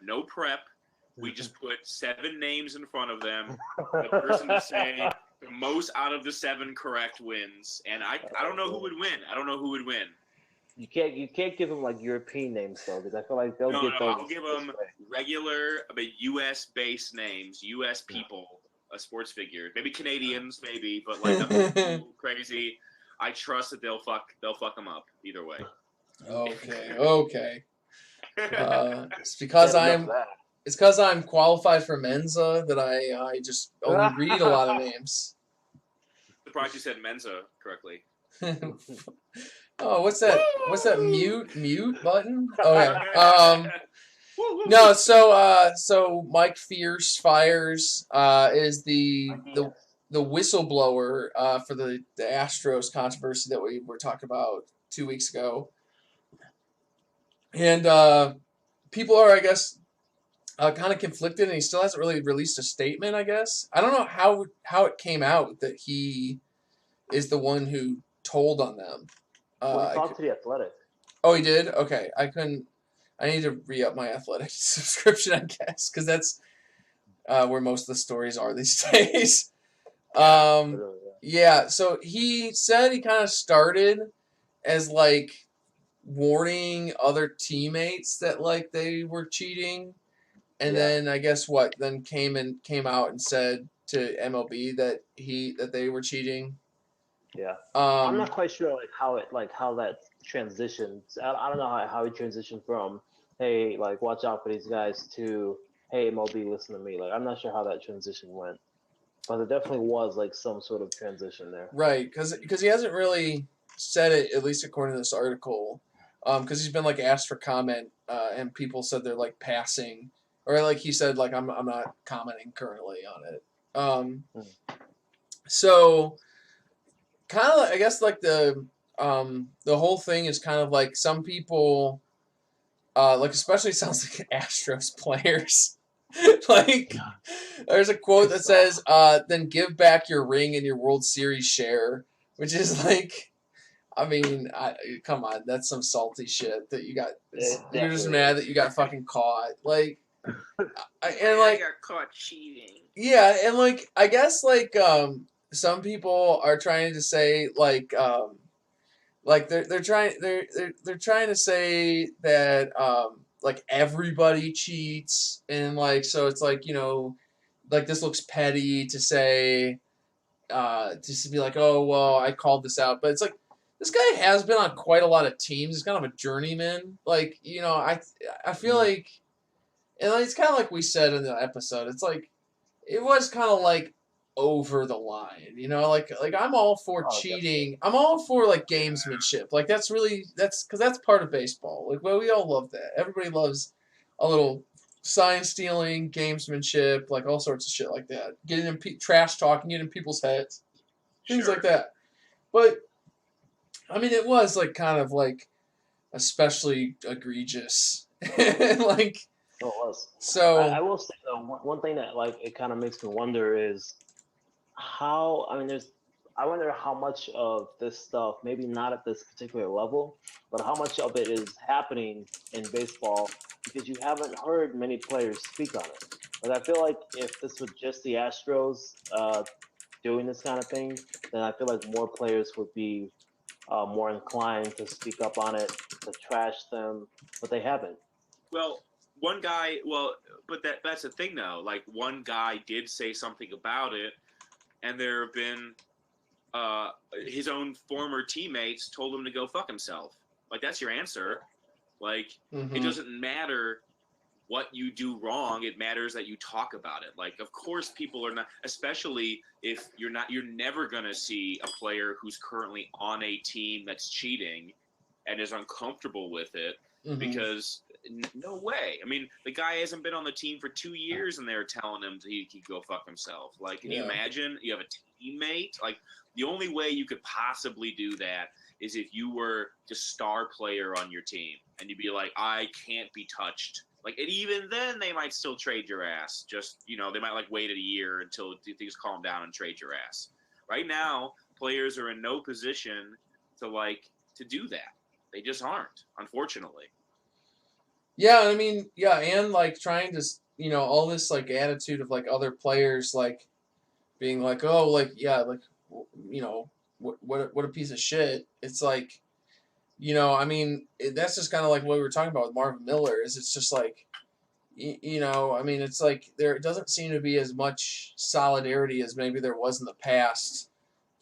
We just put 7 names in front of them. The person to say the most out of the 7 correct wins. And I don't know who would win.
You can't give them like European names though, because I feel like they'll get those.
I'll give them regular, U.S. based names, U.S. people, a sports figure, maybe Canadians, maybe, but like nothing crazy. I trust that they'll fuck them up either way.
Okay. It's because I'm qualified for Mensa that I just only read a lot of names.
Surprised you said Mensa correctly.
Oh, what's that? What's that mute button? Oh yeah. No, so Mike Fires is the whistleblower for the Astros controversy that we were talking about 2 weeks ago. And people are, I guess, kind of conflicted, and he still hasn't really released a statement, I guess. I don't know how it came out that he is the one who told on them.
He talked to The Athletic.
Oh, he did? Okay. I need to re-up my Athletic subscription, I guess, because that's where most of the stories are these days. Yeah, so he said he kind of started as, like, warning other teammates that, like, they were cheating. And then, I guess then came out and said to MLB that they were cheating.
Yeah. I'm not quite sure how that transitions. I don't know how he transitioned from, hey, like, watch out for these guys to, hey, MLB, listen to me. Like, I'm not sure how that transition went. But there definitely was, like, some sort of transition there.
Right, because he hasn't really said it, at least according to this article, because he's been like asked for comment, and people said they're like passing, or like he said like I'm not commenting currently on it. So kind of I guess like the whole thing is kind of like some people, like especially sounds like Astros players. Like, there's a quote that says, then give back your ring and your World Series share, which is like, I mean, come on, that's some salty shit that you got. You're just mad that you got fucking caught. Like,
I got caught cheating.
Yeah, and like, I guess like, some people are trying to say like they're trying to say that like everybody cheats, and like so it's like, you know, like this looks petty to say, just to be like, oh well, I called this out, but it's like this guy has been on quite a lot of teams. He's kind of a journeyman. Like, you know, I feel like, and it's kind of like we said in the episode. It's like it was kind of like over the line, you know, like I'm all for cheating. Definitely. I'm all for like gamesmanship. Like that's because that's part of baseball. Like, well, we all love that. Everybody loves a little sign stealing, gamesmanship, like all sorts of shit like that. Getting in trash talking, getting in people's heads, things like that. But I mean, it was like kind of like especially egregious, like.
It was.
So
I will say though, one thing that like it kind of makes me wonder is how, I mean, I wonder how much of this stuff, maybe not at this particular level, but how much of it is happening in baseball, because you haven't heard many players speak on it. But I feel like if this was just the Astros doing this kind of thing, then I feel like more players would be more inclined to speak up on it, to trash them, but they haven't.
Well, but that's the thing though. Like, one guy did say something about it, and there have been his own former teammates told him to go fuck himself. Like, that's your answer. Like, It doesn't matter what you do wrong. It matters that you talk about it. Like, of course people are not, especially if you're never going to see a player who's currently on a team that's cheating and is uncomfortable with it, because no way. I mean, the guy hasn't been on the team for 2 years, and they're telling him he could go fuck himself. Like, can you imagine? You have a teammate. Like, the only way you could possibly do that is if you were the star player on your team, and you'd be like, I can't be touched. Like, and even then, they might still trade your ass. Just, you know, they might like wait a year until things calm down and trade your ass. Right now, players are in no position to do that. They just aren't, unfortunately.
Yeah, I mean, yeah, and like trying to, you know, all this like attitude of like other players like being like, oh, like, yeah, like, you know, what a piece of shit. It's like, you know, I mean, that's just kind of like what we were talking about with Marvin Miller. Is it's just like, you know, I mean, it's like there doesn't seem to be as much solidarity as maybe there was in the past,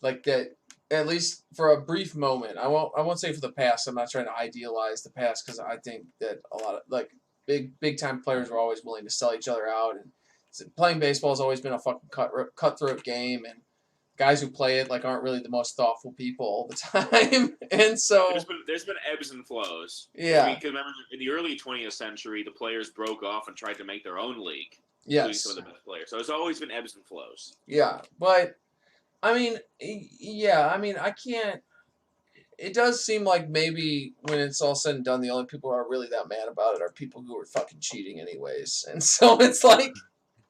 like that. At least for a brief moment. I won't say for the past. I'm not trying to idealize the past, because I think that a lot of like big time players were always willing to sell each other out, and playing baseball has always been a fucking cutthroat game, and guys who play it like aren't really the most thoughtful people all the time. And so
there's been ebbs and flows.
Yeah.
I mean, remember in the early 20th century, the players broke off and tried to make their own league.
Yes.
Some of the best players. So there's always been ebbs and flows.
Yeah, but I mean, yeah, I mean, I can't. It does seem like maybe when it's all said and done, the only people who are really that mad about it are people who are fucking cheating anyways. And so it's like,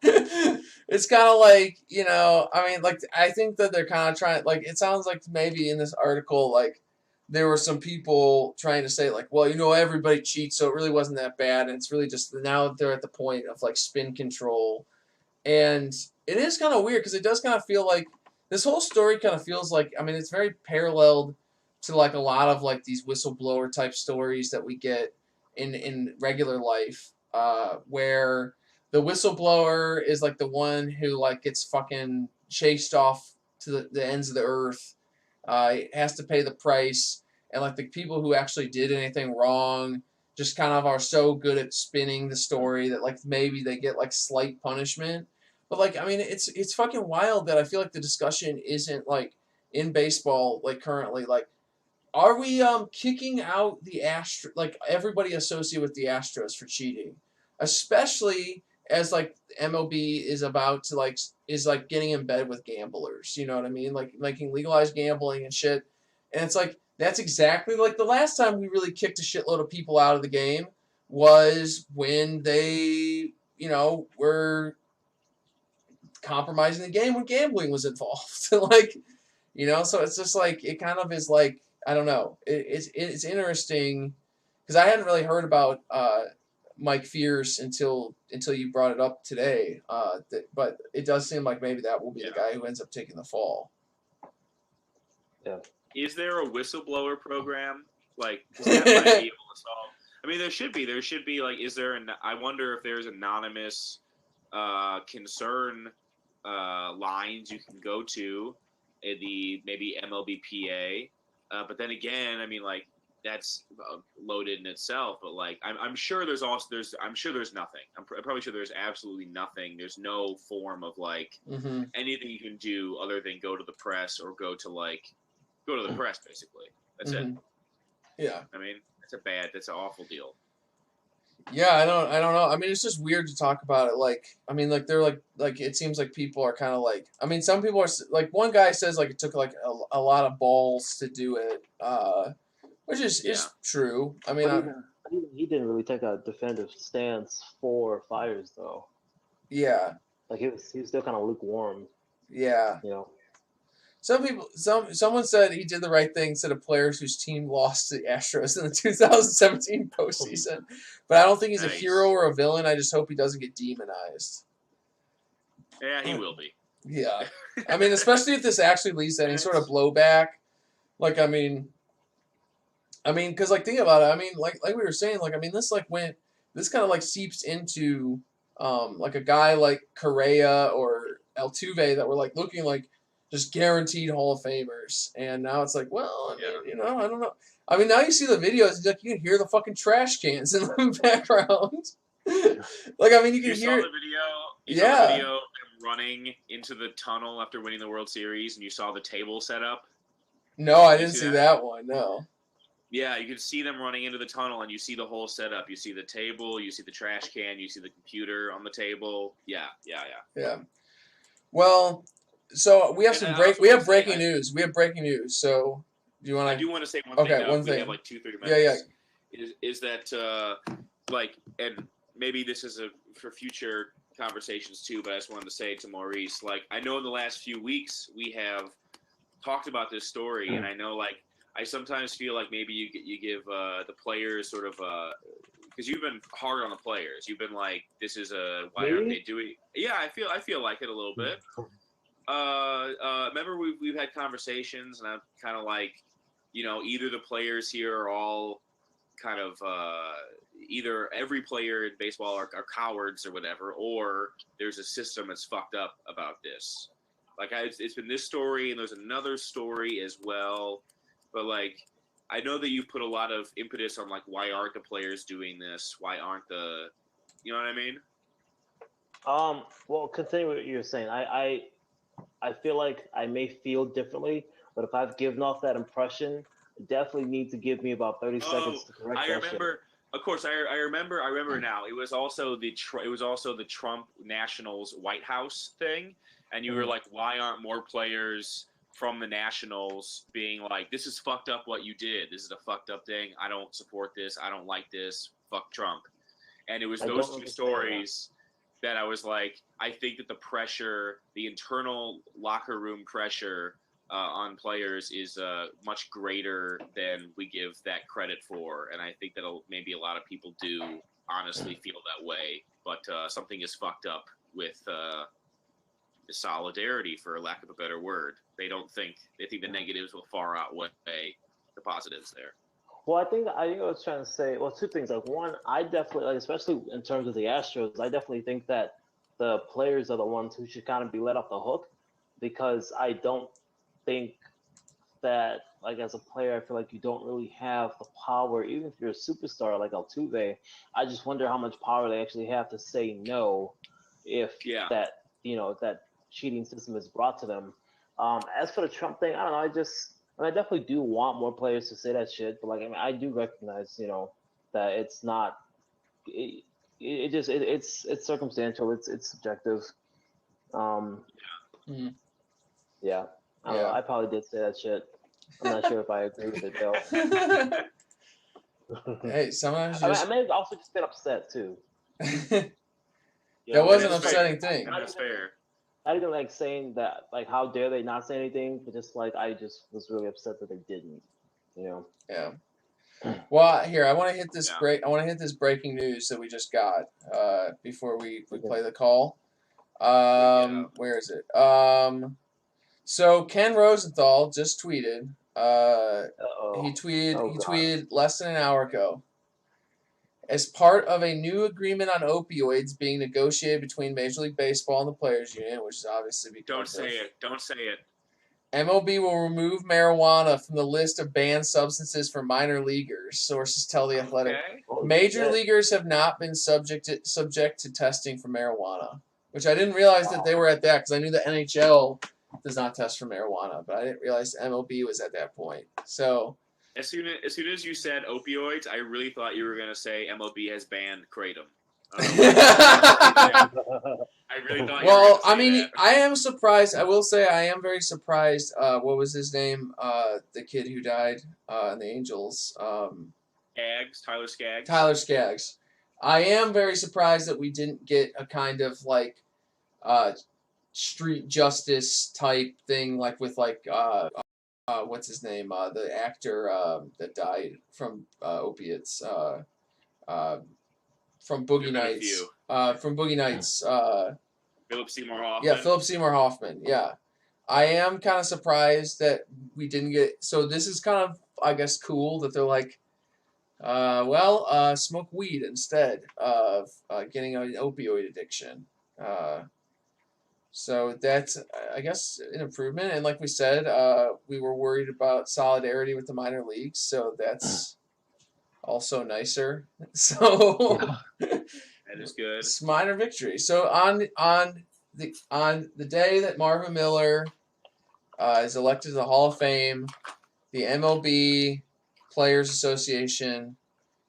it's kind of like, you know, I mean, like, I think that they're kind of trying, like, it sounds like maybe in this article, like, there were some people trying to say, like, well, you know, everybody cheats, so it really wasn't that bad. And it's really just now they're at the point of, like, spin control. And it is kind of weird because it does kind of feel like, this whole story kind of feels like, I mean, it's very paralleled to like a lot of like these whistleblower type stories that we get in regular life, where the whistleblower is like the one who like gets fucking chased off to the ends of the earth, has to pay the price, and like the people who actually did anything wrong just kind of are so good at spinning the story that like maybe they get like slight punishment. But like, I mean, it's fucking wild that I feel like the discussion isn't like in baseball, like currently, like are we kicking out the like everybody associated with the Astros for cheating, especially as like MLB is about to is getting in bed with gamblers. You know what I mean? Like making legalized gambling and shit. And it's like that's exactly like the last time we really kicked a shitload of people out of the game was when they were compromising the game when gambling was involved. Like, so it's just like it kind of is like I don't know. It's interesting because I hadn't really heard about Mike Fierce until you brought it up today. But it does seem like maybe that will be the guy who ends up taking the fall.
Yeah.
Is there a whistleblower program? Like, that might be able to solve. I mean, there should be. There should be like, I wonder if there's anonymous concern lines you can go to in the maybe MLBPA. But then again, I mean, like that's loaded in itself. But like, I'm sure there's nothing. I'm probably sure there's absolutely nothing. There's no form of like anything you can do other than go to the press or go to the press, basically. That's it.
Yeah.
I mean, that's an awful deal.
Yeah, I don't know. I mean, it's just weird to talk about it. Like, I mean, like they're like it seems like people are kind of like. I mean, some people are like one guy says like it took like a lot of balls to do it, which is true. I mean,
he didn't really take a definitive stance for fires though.
Yeah.
Like he was still kind of lukewarm.
Yeah.
You know.
Someone said he did the right thing instead of players whose team lost to the Astros in the 2017 postseason. But I don't think he's a hero or a villain. I just hope he doesn't get demonized.
Yeah, he will be.
Yeah. I mean, especially if this actually leads to any sort of blowback. Like, I mean, because like think about it. I mean, like we were saying, like I mean, this kind of like seeps into like a guy like Correa or Altuve that were like looking like just guaranteed Hall of Famers, and now it's like, well, I mean, I don't know. I mean, now you see the videos, like you can hear the fucking trash cans in the background. Like, I mean, you can hear.
You saw the video. You saw the video of him running into the tunnel after winning the World Series, and you saw the table set up.
No, I didn't see that one. No.
Yeah, you could see them running into the tunnel, and you see the whole setup. You see the table, you see the trash can, you see the computer on the table. Yeah.
Well. So we have breaking news. We have breaking news. So do you want to?
I do want to say one thing. Okay,
one thing.
We have like 2-3 minutes. Yeah. Is that like, and maybe this is for future conversations too. But I just wanted to say to Maurice, like, I know in the last few weeks we have talked about this story, and I know like I sometimes feel like maybe you give the players sort of because you've been hard on the players. You've been like, this is why aren't they doing? Yeah, I feel like it a little bit. Remember we've had conversations, and I'm kind of like, either the players here are all kind of either every player in baseball are cowards or whatever, or there's a system that's fucked up about this. Like it's been this story, and there's another story as well. But like, I know that you put a lot of impetus on like, why aren't the players doing this? Why aren't you know what I mean?
Well, continue what you're saying. I feel like I may feel differently, but if I've given off that impression, you definitely need to give me about 30 seconds to correct that shit.
Of course, I remember now. It was also the Trump Nationals White House thing, and you were like, why aren't more players from the Nationals being like, this is fucked up what you did. This is a fucked up thing. I don't support this. I don't like this. Fuck Trump. And it was those two stories that I was like, I think that the pressure, the internal locker room pressure on players is much greater than we give that credit for. And I think that maybe a lot of people do honestly feel that way. But something is fucked up with the solidarity, for lack of a better word. They think the negatives will far outweigh the positives there.
Well, I think I was trying to say, two things. Like one, I definitely, like, especially in terms of the Astros, I definitely think that the players are the ones who should kind of be let off the hook, because I don't think that, like, as a player, I feel like you don't really have the power, even if you're a superstar like Altuve. I just wonder how much power they actually have to say no if that cheating system is brought to them. As for the Trump thing, I don't know. I definitely do want more players to say that shit, but like, I mean, I do recognize, that it's not. It's circumstantial. It's subjective.
Mhm.
Yeah. I don't know. I probably did say that shit. I'm not sure if I agree with it though.
Hey, sometimes you
I
just.
may have also just been upset too.
That
know,
was an
that's
upsetting
fair.
thing.
That's fair.
Not even like saying that, like, how dare they not say anything, but just like I just was really upset that they didn't.
Yeah. Well, here I want to hit this
Yeah.
I want to hit this breaking news that we just got before we play the call. Where is it? So Ken Rosenthal just tweeted. He tweeted less than an hour ago. As part of a new agreement on opioids being negotiated between Major League Baseball and the Players Union, which is obviously because
Don't say it. Don't say it.
MLB will remove marijuana from the list of banned substances for minor leaguers, sources tell The Athletic.
Okay.
Major leaguers have not been subject to testing for marijuana, which I didn't realize that they were at that because I knew the NHL does not test for marijuana, but I didn't realize MLB was at that point. So
As soon as you said opioids, I really thought you were gonna say MLB has banned kratom. I really thought.
Well,
I mean,
that. I am surprised. I will say I am very surprised. What was his name? The kid who died in the Angels.
Tyler Skaggs.
Tyler Skaggs. I am very surprised that we didn't get a kind of like street justice type thing, like with like what's his name? The actor that died from opiates. From Boogie Nights. From Boogie Nights.
Philip Seymour Hoffman.
Yeah, Philip Seymour Hoffman. Yeah, I am kind of surprised that we didn't get. So this is kind of, I guess, cool that they're like, smoke weed instead of getting an opioid addiction. So that's, I guess, an improvement. And like we said, we were worried about solidarity with the minor leagues, so that's also nicer. So
that is good.
It's minor victory. So on the day that Marvin Miller is elected to the Hall of Fame, the MLB Players Association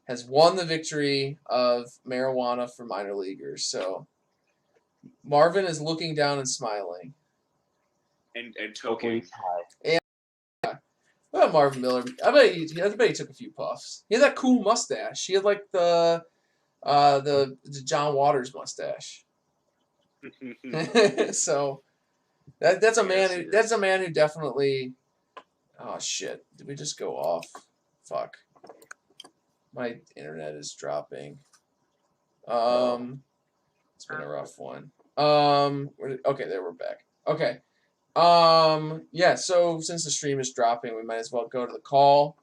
has won the victory of marijuana for minor leaguers. So Marvin is looking down and smiling.
And toking.
Yeah. What about Marvin Miller? I bet he took a few puffs. He had that cool mustache. He had like the John Waters mustache. So that's a man who definitely. Oh shit! Did we just go off? Fuck. My internet is dropping. It's been a rough one. Okay, there we're back. Okay. Yeah. So since the stream is dropping, we might as well go to the call.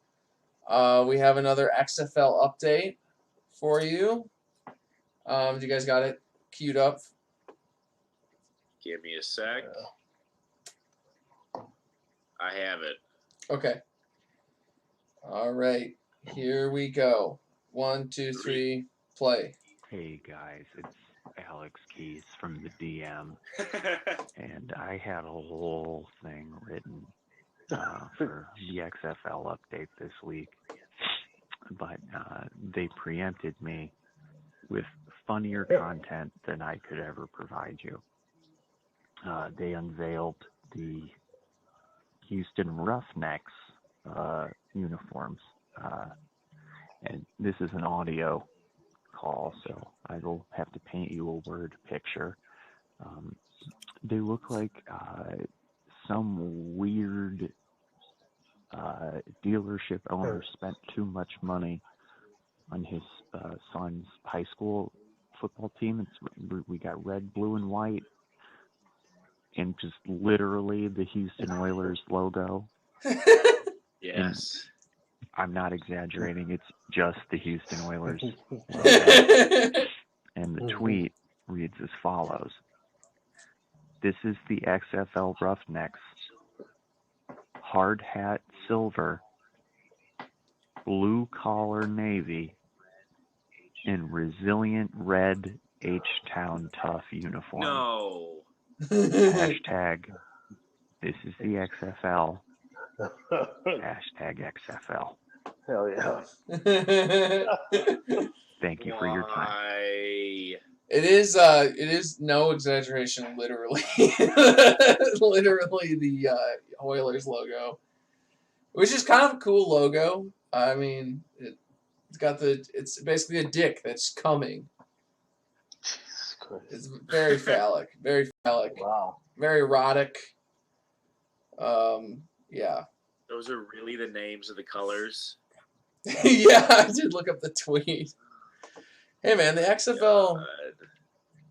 We have another XFL update for you. You guys got it queued up?
Give me a sec. I have it.
Okay. All right. Here we go. 1, 2, 3, play.
Hey guys, it's Alex Keys from the DM, and I had a whole thing written for the XFL update this week, but they preempted me with funnier content than I could ever provide you. They unveiled the Houston Roughnecks uniforms, and this is an audio call, so I will have to paint you a word picture. They look like some weird dealership owner spent too much money on his son's high school football team. We got red, blue, and white, and just literally the Houston Oilers logo.
Yes.
I'm not exaggerating. It's just the Houston Oilers. And the tweet reads as follows. This is the XFL Roughnecks. Hard hat silver, blue collar navy, and resilient red H-Town tough uniform.
No.
Hashtag, this is the XFL. Hashtag XFL.
Hell yeah.
Thank you for your time.
Why?
It is no exaggeration, literally, literally the Oilers logo, which is kind of a cool logo. I mean, it's basically a dick that's coming.
Jesus Christ.
It's very phallic,
Wow.
very erotic. Yeah.
Those are really the names of the colors.
Yeah, I did look up the tweet. Hey man, the XFL,
God.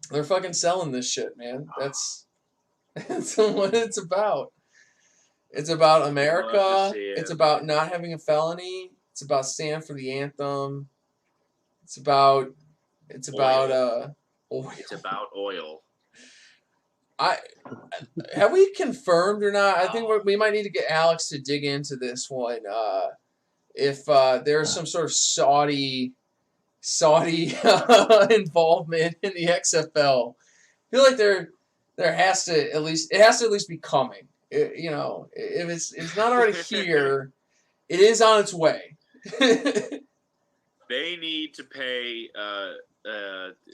they're fucking selling this shit, man. That's what it's about. It's about
Love
America.
to see it.
It's about not having a felony. It's about stand for the anthem. It's about oil.
It's about oil.
Have we confirmed or not? I think we might need to get Alex to dig into this one. If there's some sort of Saudi involvement in the XFL, I feel like there has to at least be coming. If it's not already here, it is on its way.
They need to pay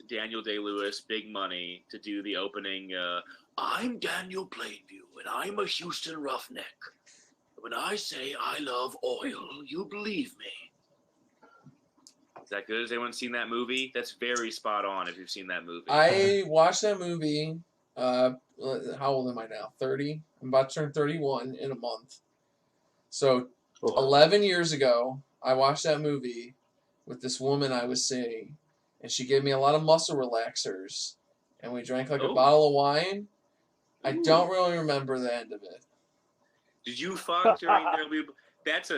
Daniel Day-Lewis big money to do the opening. I'm Daniel Plainview, and I'm a Houston Roughneck. When I say I love oil, you believe me. Is that good? Has anyone seen that movie? That's very spot on if you've seen that movie.
I watched that movie. How old am I now? 30? I'm about to turn 31 in a month. So 11 years ago, I watched that movie with this woman I was seeing, and she gave me a lot of muscle relaxers, and we drank like a bottle of wine. I don't really remember the end of it.
Did you fuck during their movie? That's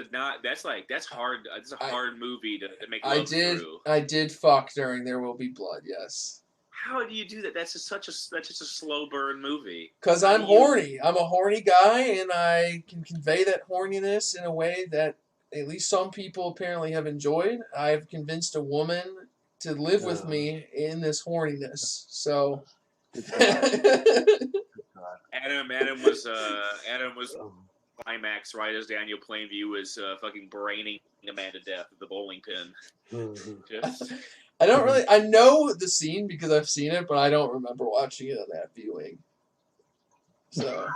hard. It's a hard movie to make love through.
I did fuck during There Will Be Blood. Yes.
How do you do that? That's just such a slow burn movie.
Because I'm horny. I'm a horny guy, and I can convey that horniness in a way that at least some people apparently have enjoyed. I've convinced a woman to live with me in this horniness. So.
Adam was climax right as Daniel Plainview was fucking braining a man to death with the bowling pin.
I don't really. I know the scene because I've seen it, but I don't remember watching it on that viewing. So.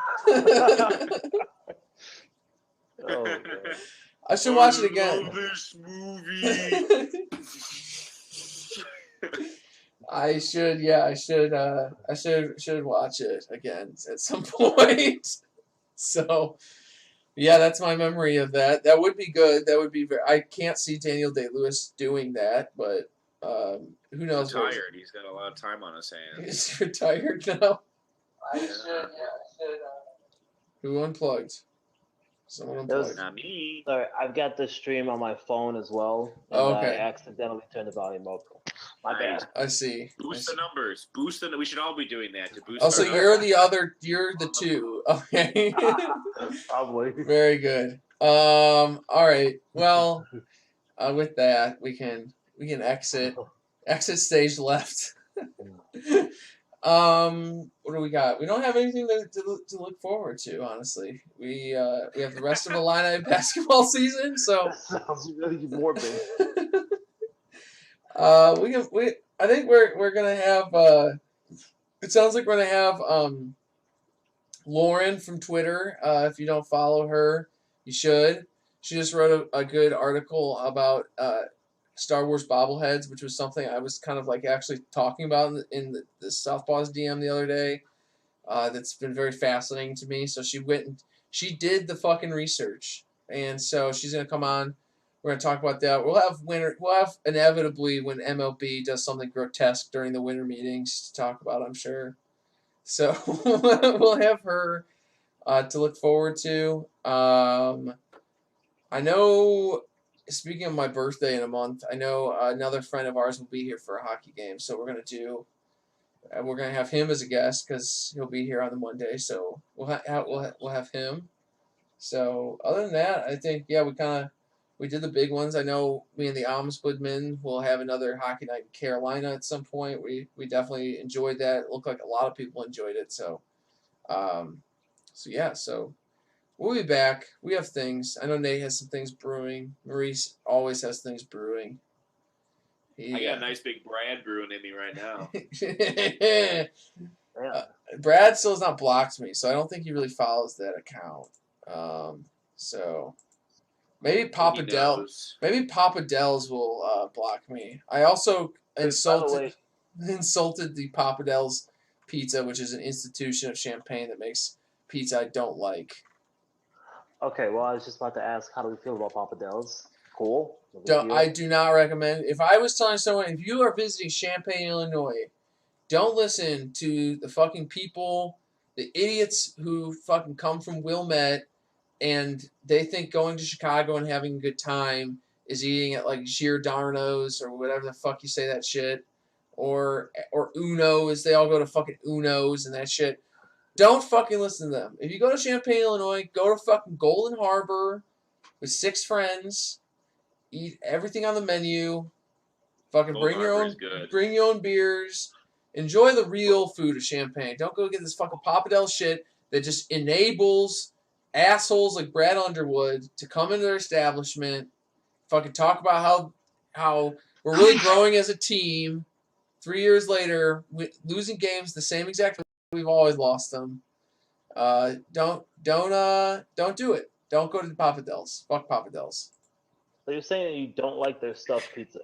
I should watch it again.
I love this movie.
I should watch it again at some point. So, yeah, that's my memory of that. That would be good. That would be I can't see Daniel Day-Lewis doing that, but who knows?
He's retired. He's got a lot of time on his hands.
He's retired now. I should. Who unplugged? Someone unplugged.
Not me.
Sorry, I've got the stream on my phone as well. And
okay.
I accidentally turned the volume up. My bad.
I see.
Boost the numbers. We should all be doing that to boost.
So you're the two. Okay.
Probably.
Very good. All right. Well, with that, we can exit stage left. What do we got? We don't have anything to look forward to, honestly. We have the rest of the Illini basketball season, so
sounds really morbid.
I think we're gonna have it sounds like we're gonna have Lauren from Twitter. If you don't follow her, you should. She just wrote a good article about Star Wars bobbleheads, which was something I was kind of like actually talking about in the Southpaws DM the other day. That's been very fascinating to me. So she did the fucking research, and so she's gonna come on. We're gonna talk about that. We'll have inevitably when MLB does something grotesque during the winter meetings to talk about, I'm sure. So we'll have her to look forward to. I know. Speaking of my birthday in a month, I know another friend of ours will be here for a hockey game. So we're gonna have him as a guest because he'll be here on the Monday. So we'll have him. So other than that, I think we did the big ones. I know me and the Ombudsman will have another hockey night in Carolina at some point. We definitely enjoyed that. It looked like a lot of people enjoyed it. So, We'll be back. We have things. I know Nate has some things brewing. Maurice always has things brewing.
I got a nice big Brad brewing in me right now.
Brad still has not blocked me, so I don't think he really follows that account. So maybe Papa Del's will block me. I also insulted the Papa Del's Pizza, which is an institution of Champaign that makes pizza I don't like.
Okay, well, I was just about to ask, how do we feel about Papa Del's? Cool.
I do not recommend. If I was telling someone, if you are visiting Champaign, Illinois, don't listen to the fucking people, the idiots who fucking come from Wilmette, and they think going to Chicago and having a good time is eating at like Giordano's or whatever the fuck you say that shit, or Uno's. They all go to fucking Uno's and that shit. Don't fucking listen to them. If you go to Champaign, Illinois, go to fucking Golden Harbor with 6 friends. Eat everything on the menu. Fucking bring your own beers. Enjoy the real food of Champaign. Don't go get this fucking Papa Del shit that just enables assholes like Brad Underwood to come into their establishment, fucking talk about how we're really growing as a team. 3 years later, losing games the same exact way we've always lost them. Don't do it. Don't go to the Papa Del's. Fuck Papa Del's.
So you're saying that you don't like their stuffed pizza?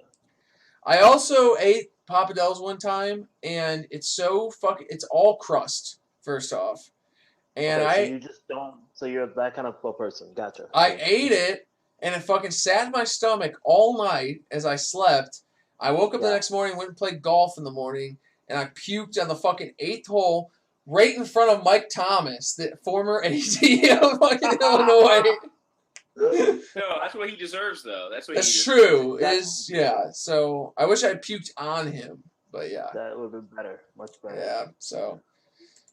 I
also ate Papa Del's one time, and it's all crust, first off. And
so you just don't, so you're that kind of person. Gotcha.
I ate it, and it fucking sat in my stomach all night as I slept. I woke up the next morning, went and played golf in the morning, and I puked on the fucking 8th hole right in front of Mike Thomas, the former AD of fucking Illinois.
No, that's what he deserves, though. That's
true. It is, yeah. So I wish I had puked on him, but yeah.
That would have been better, much better.
Yeah. So,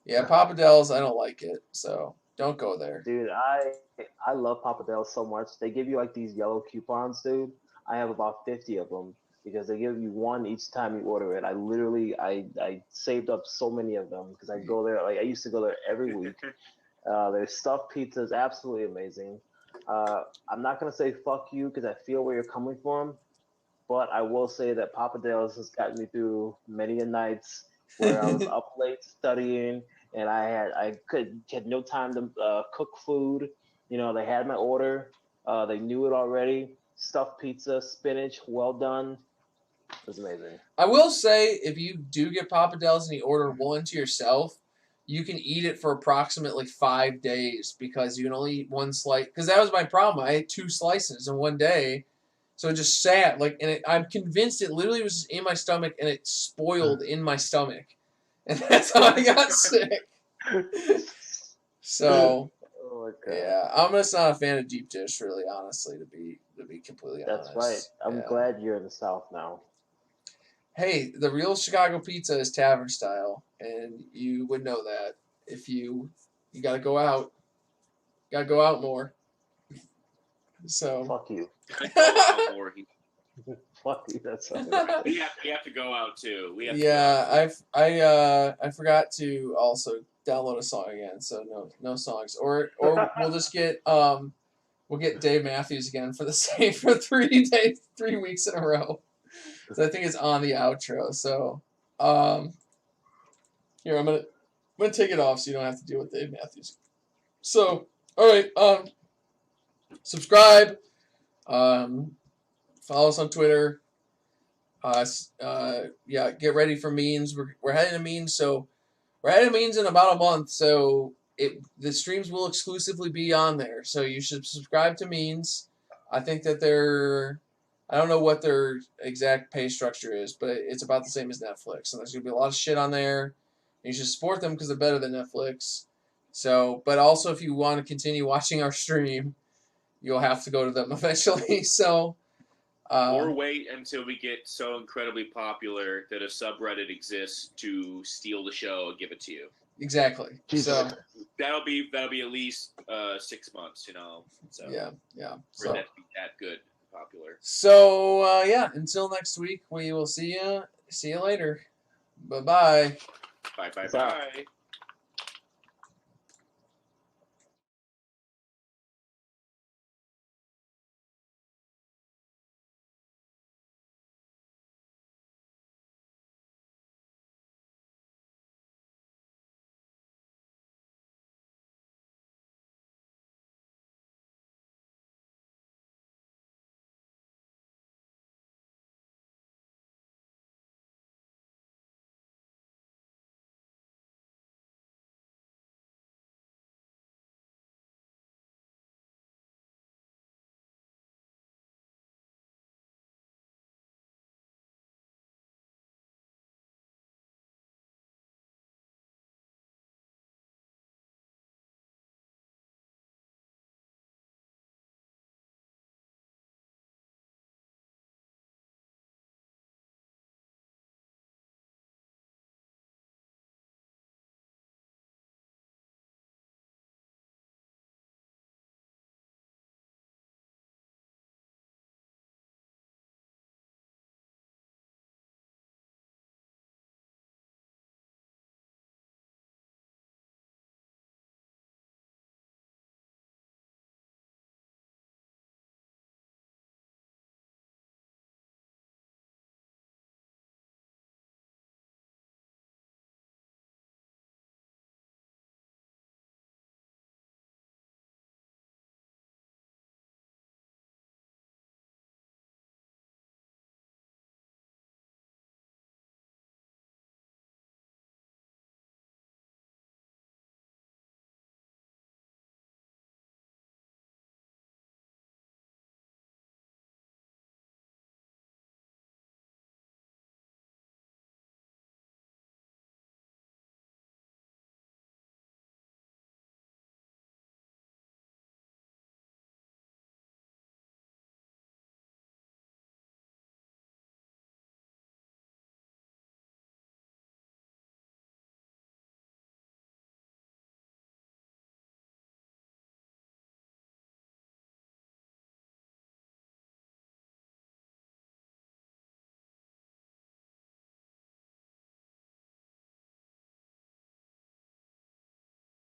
yeah, Papa Del's, I don't like it. So don't go there,
dude. I love Papa Del's so much. They give you like these yellow coupons, dude. I have about 50 of them because they give you one each time you order it. I saved up so many of them because I go there. Like I used to go there every week. Their stuffed pizza is absolutely amazing. I'm not going to say fuck you because I feel where you're coming from, but I will say that Papa Del's has gotten me through many a nights where I was up late studying and I had no time to cook food. You know, they had my order. They knew it already. Stuffed pizza, spinach, well done. It was amazing.
I will say, if you do get Papa Del's and you order one to yourself, you can eat it for approximately 5 days because you can only eat one slice. Because that was my problem. I ate 2 slices in one day. So it just sat. I'm convinced it literally was in my stomach and it spoiled in my stomach. And that's how I got sick. So, yeah. I'm just not a fan of deep dish, really, honestly, to be completely honest.
That's right. I'm glad you're in the South now.
Hey, the real Chicago pizza is tavern style, and you would know that if you got to go out. Got to go out more. So
fuck you. Fuck you. That's
we have to go out too.
I forgot to also download a song again, so no songs. Or we'll just get we'll get Dave Matthews again for the same for 3 weeks in a row. So I think it's on the outro. So here I'm gonna take it off so you don't have to deal with Dave Matthews. So all right, subscribe, follow us on Twitter. Get ready for memes. We're heading to memes, so we're heading to memes in about a month. So the streams will exclusively be on there. So you should subscribe to memes. I think that I don't know what their exact pay structure is, but it's about the same as Netflix. And there's going to be a lot of shit on there. And you should support them because they're better than Netflix. So, but also if you want to continue watching our stream, you'll have to go to them eventually. So,
or wait until we get so incredibly popular that a subreddit exists to steal the show and give it to you.
Exactly. So
that'll be at least 6 months, you know. So
yeah.
For that to be that good. Popular.
So until next week, we will see you later. Bye.
Bye.